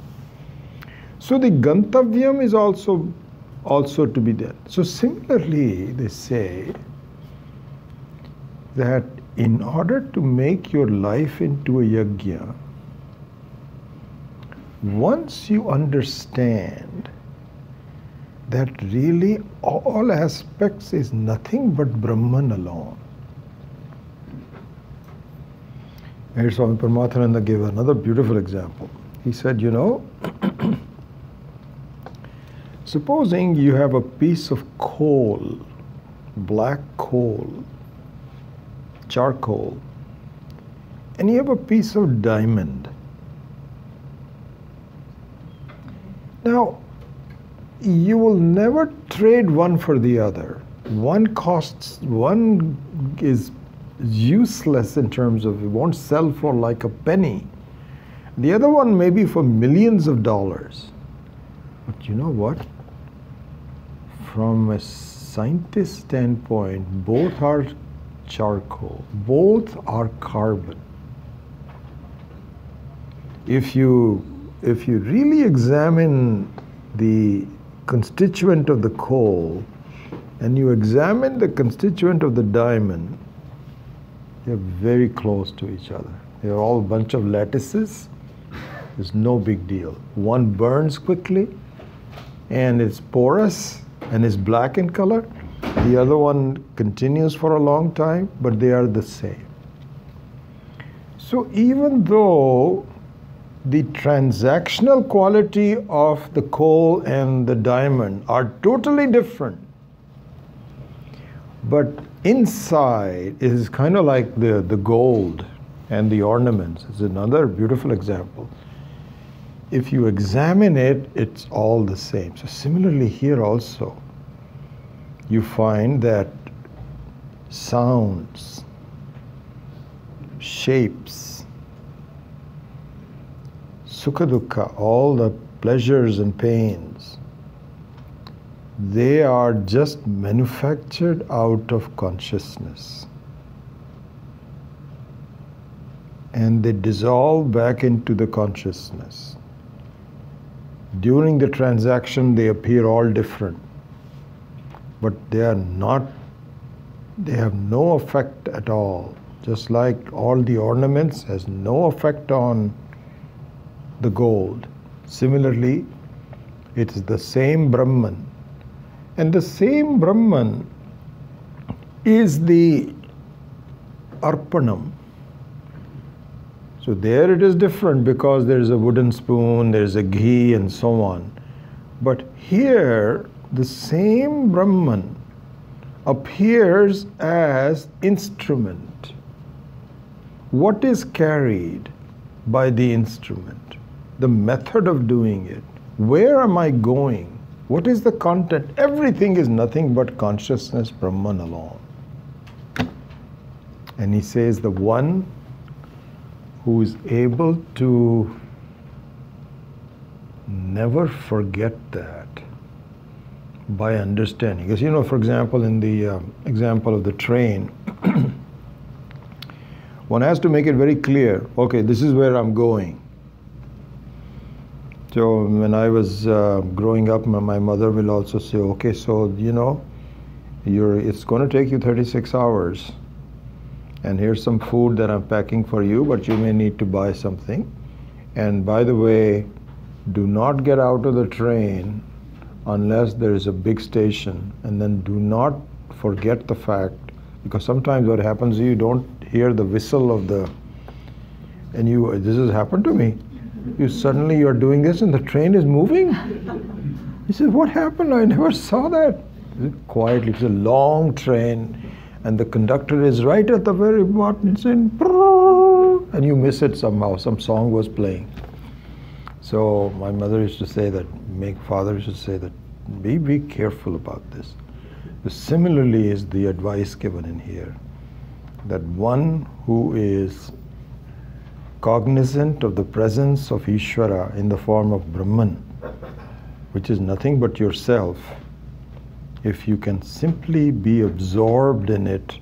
So the gantavyam is also to be there. So similarly, they say that in order to make your life into a yajna, once you understand that really all aspects is nothing but Brahman alone. And Swami Paramathananda gave another beautiful example. He said, supposing you have a piece of coal, black coal, charcoal, and you have a piece of diamond. Now, you will never trade one for the other. One is useless in terms of it won't sell for like a penny. The other one may be for millions of dollars. But you know what? From a scientist standpoint, both are charcoal, both are carbon. If you really examine the constituent of the coal and you examine the constituent of the diamond, they're very close to each other. They're all a bunch of lattices. There's no big deal. One burns quickly and it's porous and is black in color. The other one continues for a long time, but they are the same. So even though the transactional quality of the coal and the diamond are totally different, but inside it is kind of like the gold and the ornaments. It's another beautiful example. If you examine it, it's all the same. So similarly here also, you find that sounds, shapes, sukha dukkha, all the pleasures and pains, they are just manufactured out of consciousness. And they dissolve back into the consciousness. During the transaction, they appear all different. But they are not, they have no effect at all. Just like all the ornaments has no effect on the gold. Similarly, it is the same Brahman. And the same Brahman is the Arpanam. So there it is different because there is a wooden spoon, there is a ghee and so on. But here, the same Brahman appears as instrument. What is carried by the instrument? The method of doing it. Where am I going? What is the content? Everything is nothing but consciousness, Brahman alone. And he says the one who is able to never forget that by understanding. Because for example, in the example of the train, one has to make it very clear, okay, this is where I'm going. So when I was growing up, my mother will also say, okay, so it's going to take you 36 hours. And here's some food that I'm packing for you, but you may need to buy something. And by the way, do not get out of the train unless there is a big station. And then do not forget the fact, because sometimes what happens is you don't hear the whistle of the, this has happened to me. Suddenly you're doing this and the train is moving? He said, what happened? I never saw that. Quietly, it's a long train and the conductor is right at the very bottom saying, and you miss it somehow. Some song was playing. So my mother used to say that, father used to say that, be careful about this. Similarly is the advice given in here, that one who is cognizant of the presence of Ishvara in the form of Brahman, which is nothing but yourself, if you can simply be absorbed in it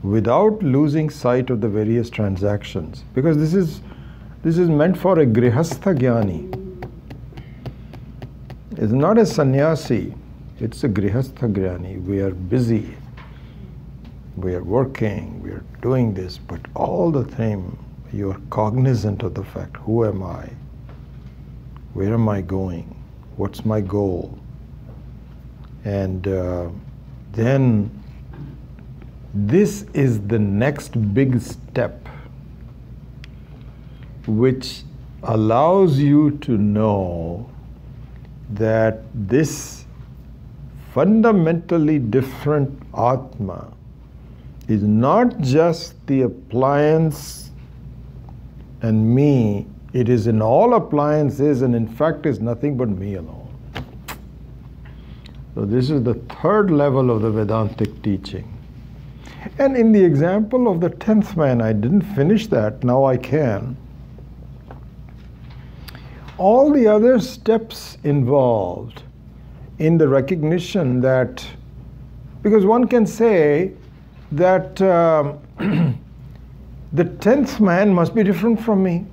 without losing sight of the various transactions, because this is meant for a grihastha jnani. It's not a sannyasi, it's a grihastha jnani. We are busy, we are working, we are doing this, but all the time you are cognizant of the fact, who am I? Where am I going? What's my goal? And then this is the next big step, which allows you to know that this fundamentally different Atma is not just the appliance and me, it is in all appliances and in fact is nothing but me alone. So this is the third level of the Vedantic teaching. And in the example of the 10th man, I didn't finish that, now I can. All the other steps involved in the recognition that, because one can say that the 10th man must be different from me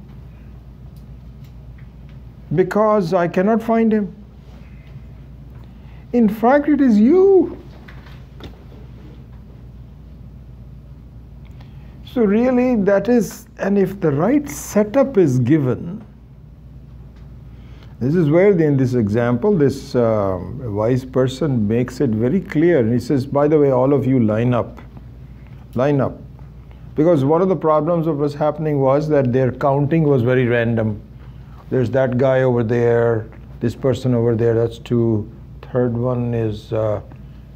because I cannot find him. In fact, it is you. So really that is, and if the right setup is given, this is where in this example, this wise person makes it very clear. And he says, by the way, all of you line up. Line up. Because one of the problems that was happening was that their counting was very random. There's that guy over there, this person over there, that's two. Third one is, it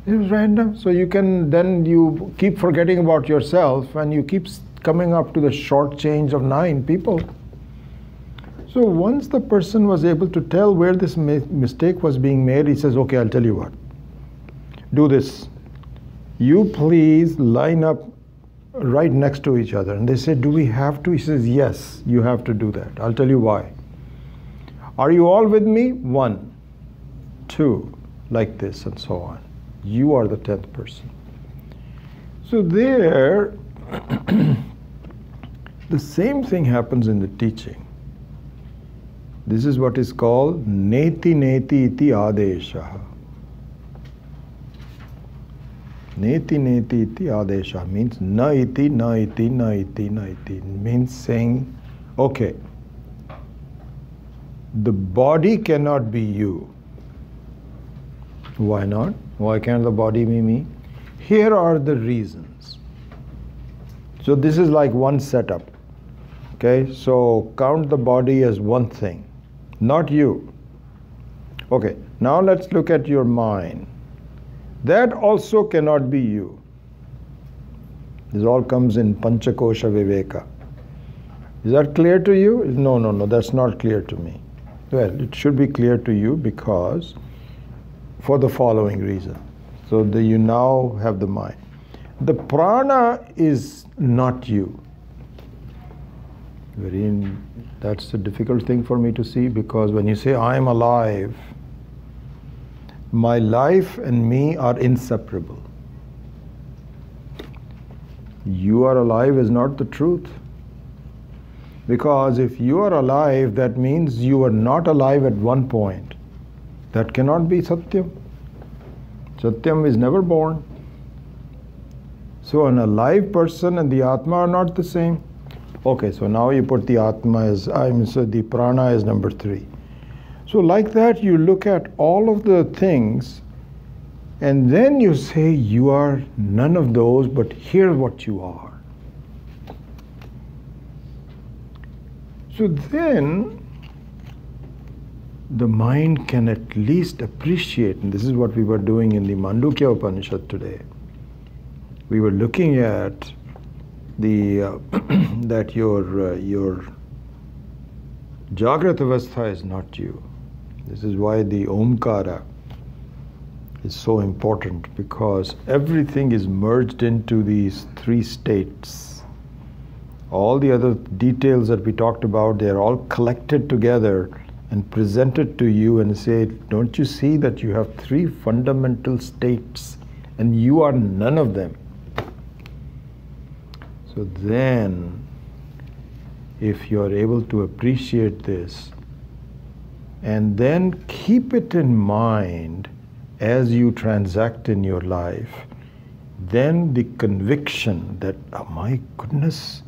was random. So you can, then you keep forgetting about yourself and you keep coming up to the short change of 9 people. So once the person was able to tell where this mistake was being made, he says, okay, I'll tell you what. Do this. You please line up right next to each other. And they say, do we have to? He says, yes, you have to do that. I'll tell you why. Are you all with me? 1, 2, like this and so on. You are the 10th person. So there, the same thing happens in the teaching. This is what is called neti neti iti adesha. Neti neti iti adesha means na iti, na iti, na iti, na iti. It means saying, okay, the body cannot be you. Why not? Why can't the body be me? Here are the reasons. So this is like one setup. Okay, so count the body as one thing, not you. Okay, now let's look at your mind. That also cannot be you. This all comes in Panchakosha Viveka. Is that clear to you? No, that's not clear to me. Well, it should be clear to you because for the following reason. So you now have the mind. The prana is not you. That's a difficult thing for me to see, because when you say I am alive, my life and me are inseparable. You are alive is not the truth. Because if you are alive, that means you are not alive at one point. That cannot be Satyam. Satyam is never born. So an alive person and the Atma are not the same. Okay, so now you put the Atma as, the Prana as number 3. So like that you look at all of the things and then you say you are none of those, but here's what you are. So then the mind can at least appreciate, and this is what we were doing in the Mandukya Upanishad today. We were looking at the that your Jagrat Avastha is not you. This is why the Omkara is so important, because everything is merged into these three states. All the other details that we talked about, they're all collected together and presented to you and say, don't you see that you have three fundamental states and you are none of them? So then, if you are able to appreciate this and then keep it in mind as you transact in your life, then the conviction that, oh my goodness,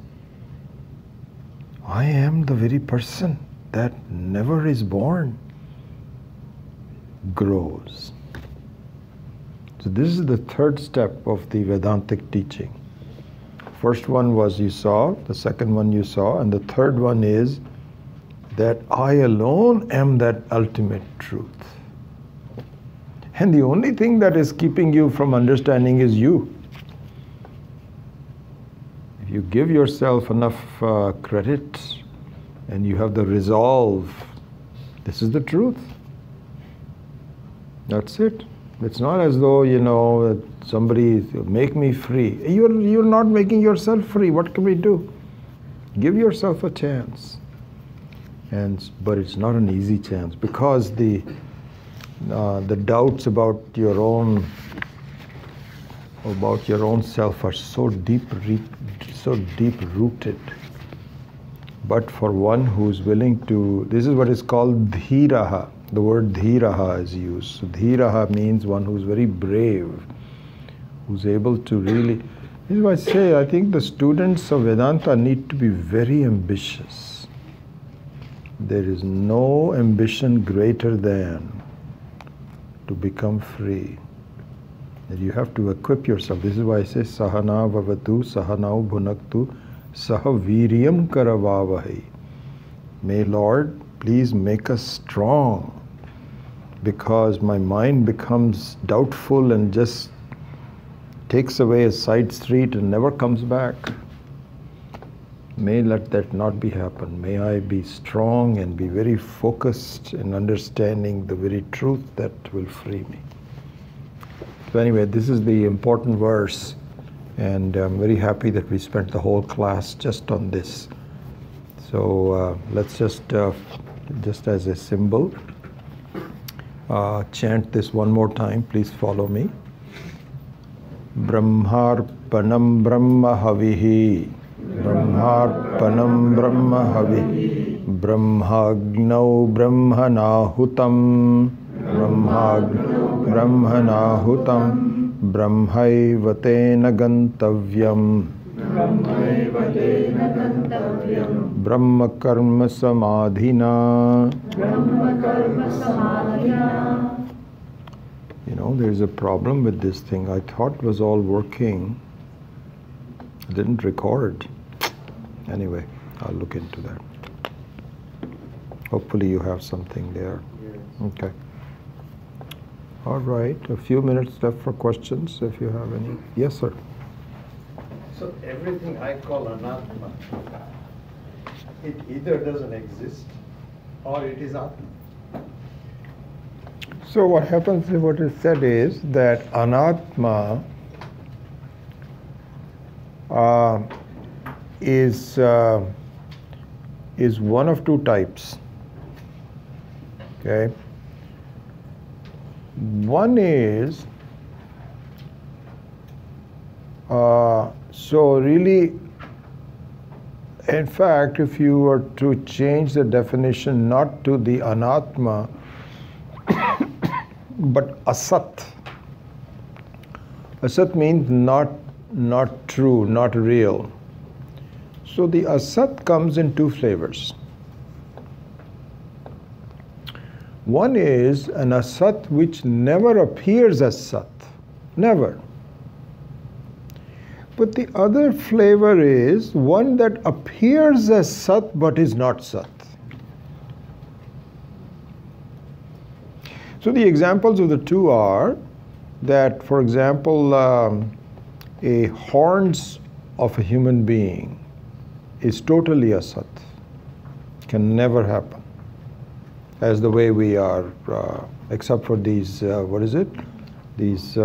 I am the very person that never is born, grows. So this is the third step of the Vedantic teaching. First one was you saw, the second one you saw, and the third one is that I alone am that ultimate truth. And the only thing that is keeping you from understanding is you. If you give yourself enough credit and you have the resolve, this is the truth. That's it. It's not as though, somebody make me free. You're not making yourself free. What can we do? Give yourself a chance. But it's not an easy chance, because the doubts about your own self are so deep rooted. But for one who's willing to, this is what is called dhiraha. The word dhiraha is used. So dhiraha means one who's very brave, who's able to really, this is why I say I think the students of Vedanta need to be very ambitious. There is no ambition greater than to become free. That you have to equip yourself. This is why I say sahana vavatu sahanau bhunaktu saha viryam karavavahi. May Lord please make us strong, because my mind becomes doubtful and just takes away a side street and never comes back. May let that not be happen. May I be strong and be very focused in understanding the very truth that will free me. So anyway, this is the important verse, and I'm very happy that we spent the whole class just on this. So let's just as a symbol, chant this one more time. Please follow me. Brahmarpanam Brahma Havihi. Brahmarpanam Brahma Havihi. Brahmagnau Brahmanahutam. Brahmanahutam. Brahmaivatena gantavyam. Brahma karma samadhina. There's a problem with this thing. I thought it was all working. I didn't record. Anyway, I'll look into that. Hopefully you have something there. Yes. Okay. All right. A few minutes left for questions, if you have any. Yes, sir. So everything I call anatma, it either doesn't exist or it is atma. So what happens, what is said is that anatma is one of two types. Okay. One is so really, in fact, if you were to change the definition not to the anatma but asat. Asat means not true, not real. So the asat comes in two flavors. One is an asat which never appears as sat, never. But the other flavor is one that appears as sat but is not sat. So the examples of the two are that, for example, a horns of a human being is totally asat, can never happen, as the way we are, except for these, what is it? These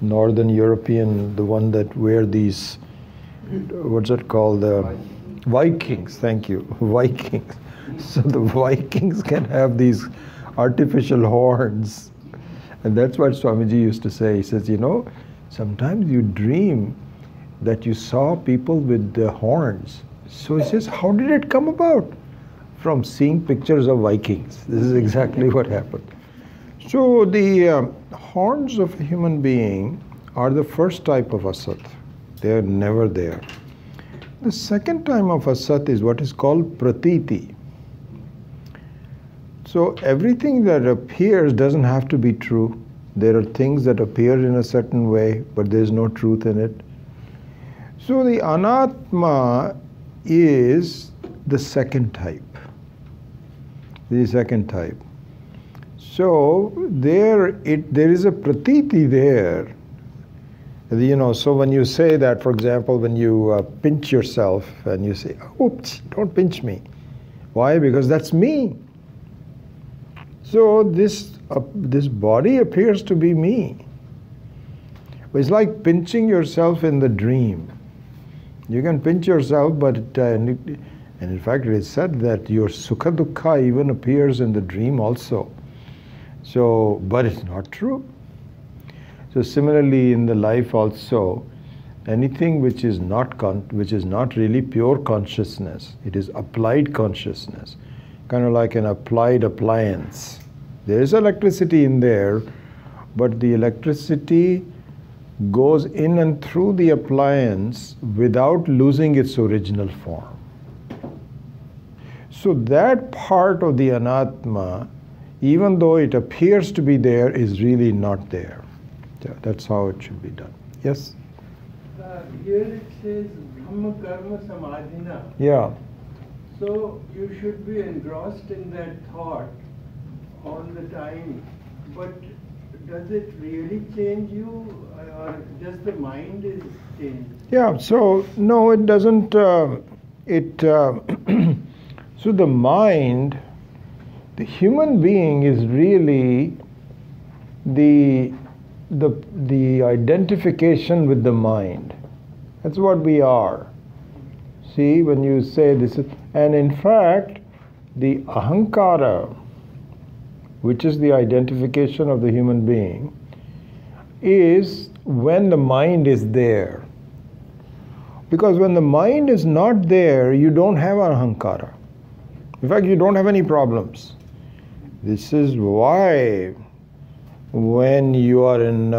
Northern European, the one that wear these, what's it called? Vikings, thank you, Vikings. So the Vikings can have these artificial horns. And that's what Swamiji used to say. He says, you know, sometimes you dream that you saw people with the horns. So he says, how did it come about? From seeing pictures of Vikings. This is exactly what happened. So the horns of a human being are the first type of asat. They are never there. The second type of asat is what is called pratiti. So everything that appears doesn't have to be true. There are things that appear in a certain way, but there's no truth in it. So the anatma is the second type. The second type. So there is a pratiti there. You know, so when you say that, for example, when you pinch yourself and you say, oops, don't pinch me. Why? Because that's me. So this body appears to be me. It's like pinching yourself in the dream. You can pinch yourself, but and in fact it is said that your sukha dukkha even appears in the dream also. So, but it's not true. So similarly in the life also, anything which is not really pure consciousness, it is applied consciousness, kind of like an applied appliance. There is electricity in there, but the electricity goes in and through the appliance without losing its original form. So that part of the anatma, even though it appears to be there, is really not there. Yeah, that's how it should be done. Yes? Here it says Brahma Karma Samadhina. Yeah. So you should be engrossed in that thought all the time. But does it really change you, or just the mind is changed? Yeah, so no, it doesn't. So the mind, the human being is really the identification with the mind. That's what we are. See, when you say this is, and in fact, the ahankara, which is the identification of the human being, is when the mind is there. Because when the mind is not there, you don't have ahankara. In fact, you don't have any problems. This is why when you are in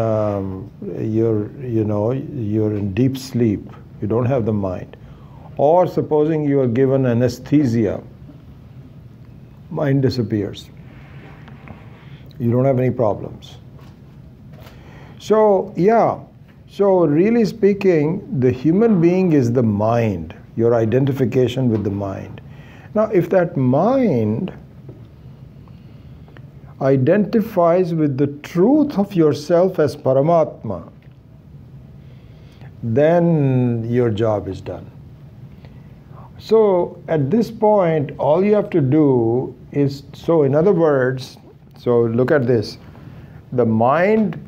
you're in deep sleep, you don't have the mind. Or supposing you are given anesthesia, mind disappears. You don't have any problems. So yeah, so really speaking, the human being is the mind, your identification with the mind. Now if that mind identifies with the truth of yourself as Paramatma, then your job is done. So at this point, all you have to do is, so in other words, so look at this. The mind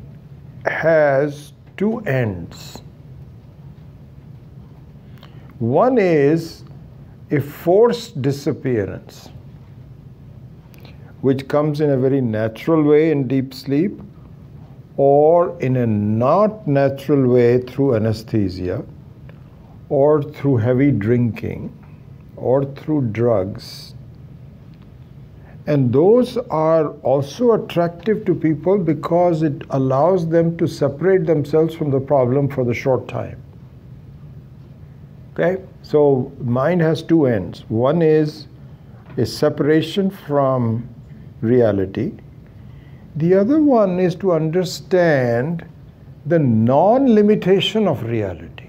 has two ends. One is a forced disappearance, which comes in a very natural way in deep sleep, or in a not natural way through anesthesia, or through heavy drinking, or through drugs. And those are also attractive to people because it allows them to separate themselves from the problem for the short time. Okay? So mind has two ends. One is a separation from reality. The other one is to understand the non-limitation of reality.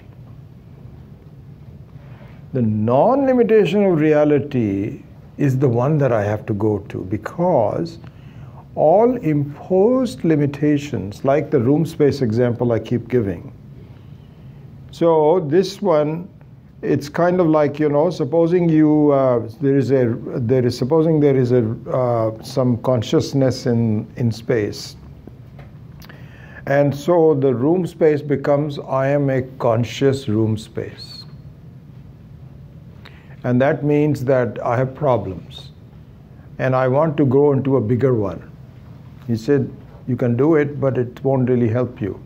The non-limitation of reality is the one that I have to go to, because all imposed limitations, like the room space example I keep giving. So this one, it's kind of like, supposing supposing there is some consciousness in space. And so the room space becomes, I am a conscious room space. And that means that I have problems. And I want to go into a bigger one. He said, you can do it, but it won't really help you.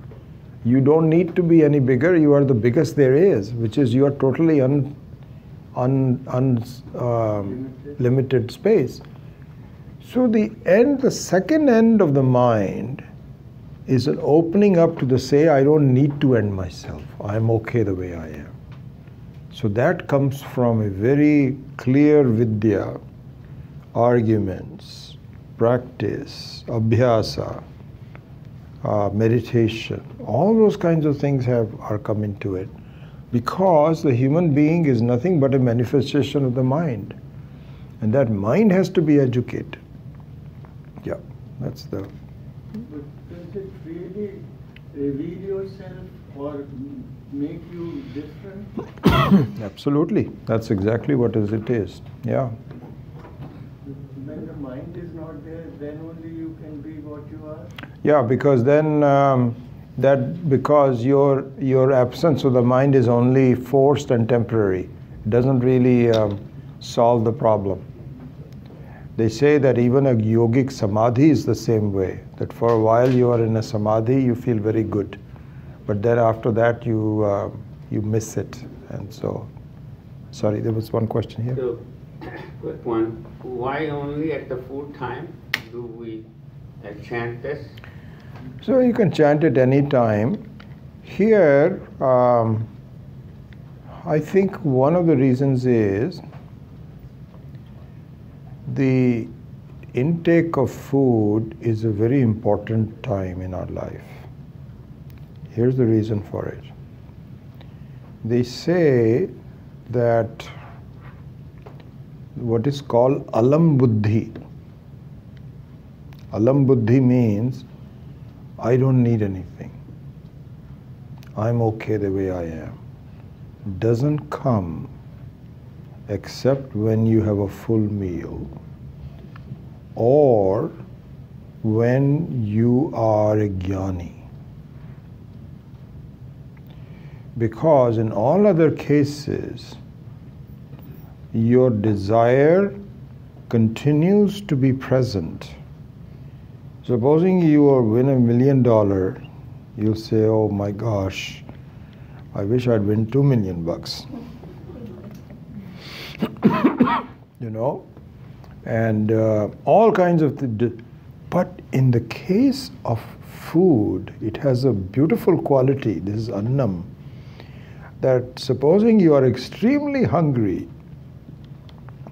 You don't need to be any bigger. You are the biggest there is, which is you are totally limited space. So the second end of the mind is an opening up to the say, I don't need to end myself. I'm okay the way I am. So that comes from a very clear vidya, arguments, practice, abhyasa, meditation. All those kinds of things are come into it, because the human being is nothing but a manifestation of the mind, and that mind has to be educated. Yeah, that's the. But does it really reveal yourself or make you different? Absolutely, that's exactly what it is. Yeah. When the mind is not there, then only you can be what you are. Yeah, because then because your absence of the mind is only forced and temporary. It doesn't really solve the problem. They say that even a yogic samadhi is the same way, that for a while you are in a samadhi, you feel very good, but then after that you miss it. And so, sorry, there was one question here. So, quick one. Why only at the food time do we chant this? So you can chant it any time. Here, I think one of the reasons is the intake of food is a very important time in our life. Here's the reason for it. They say that what is called alam buddhi. Alam buddhi means I don't need anything. I'm okay the way I am. Doesn't come except when you have a full meal or when you are a jnani. Because in all other cases, your desire continues to be present. Supposing you win $1 million, you'll say, oh my gosh, I wish I'd win $2 million. And all kinds of but in the case of food, it has a beautiful quality. This is annam. That supposing you are extremely hungry,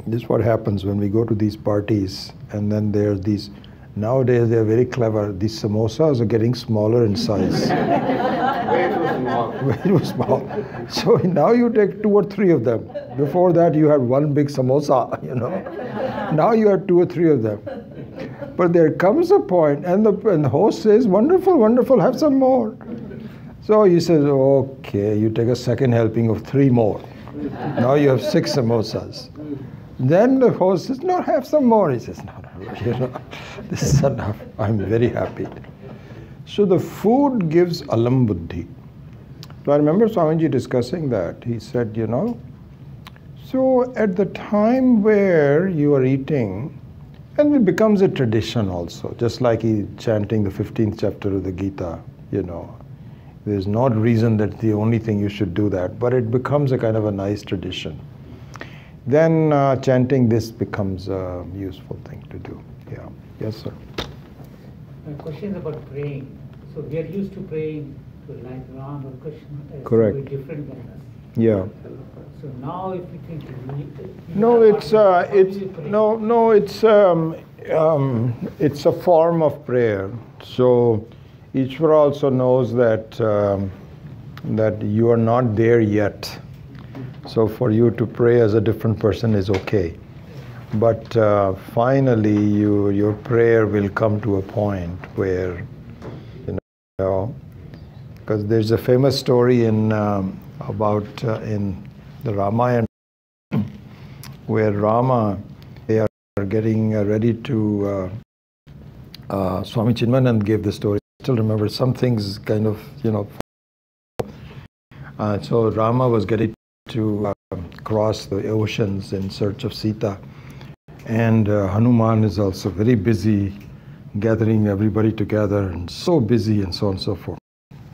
this is what happens when we go to these parties, and then there are these, nowadays they are very clever, these samosas are getting smaller in size. Way too small. Way too small. So now you take 2 or 3 of them. Before that you had one big samosa, Now you have 2 or 3 of them. But there comes a point, and the host says, wonderful, wonderful, have some more. So he says, okay, you take a second helping of 3 more. Now you have 6 samosas. Then the host says, no, have some more. He says, no, this is enough. I'm very happy. So the food gives alam buddhi. So I remember Swamiji discussing that. He said, so at the time where you are eating, and it becomes a tradition also, just like he chanting the 15th chapter of the Gita, There's no reason that the only thing you should do that, but it becomes a kind of a nice tradition. Then chanting this becomes a useful thing to do. Yeah. Yes, sir. My question is about praying. So we are used to praying to like Ram or Krishna as Correct. very different than us. Yeah. So now if we think it's a form of prayer. So Ch4 also knows that that you are not there yet. So for you to pray as a different person is okay. But finally, your prayer will come to a point where, because there's a famous story in the Ramayana where Rama, they are getting ready to. Swami Chinmayanand gave the story. I still remember some things kind of, so Rama was getting to cross the oceans in search of Sita. And Hanuman is also very busy gathering everybody together and so busy and so on and so forth.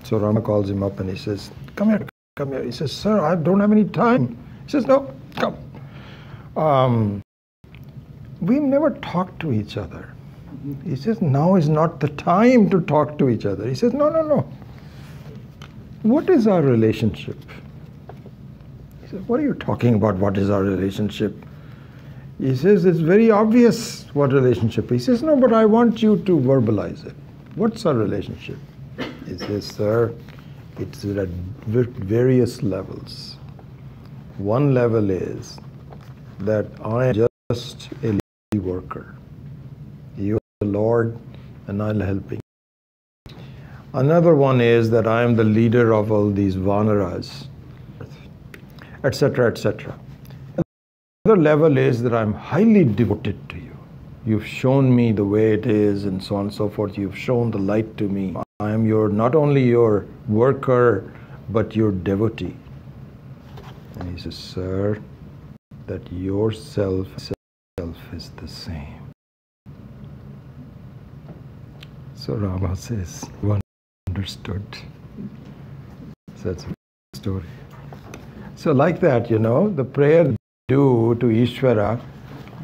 So Rama calls him up and he says, come here, come here. He says, sir, I don't have any time. He says, no, come. We've never talked to each other. He says, now is not the time to talk to each other. He says, no. What is our relationship? He says, what are you talking about? What is our relationship? He says, it's very obvious what relationship. He says, no, but I want you to verbalize it. What's our relationship? He says, sir, it's at various levels. One level is that I am just a worker. You are the Lord and I'll help you. Another one is that I am the leader of all these vanaras, etc., etc. Another level is that I'm highly devoted to you. You've shown me the way it is and so on and so forth. You've shown the light to me. I am not only your worker, but your devotee. And he says, sir, that yourself is the same. So Rama says, you understood. So that's a story. So like that, the prayer we do to Ishvara,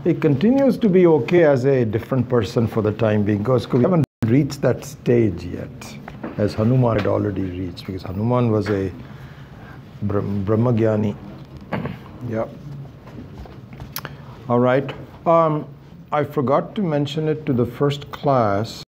it continues to be okay as a different person for the time being, because we haven't reached that stage yet, as Hanuman had already reached, because Hanuman was a Brahmagyani. Yeah. All right. I forgot to mention it to the first class.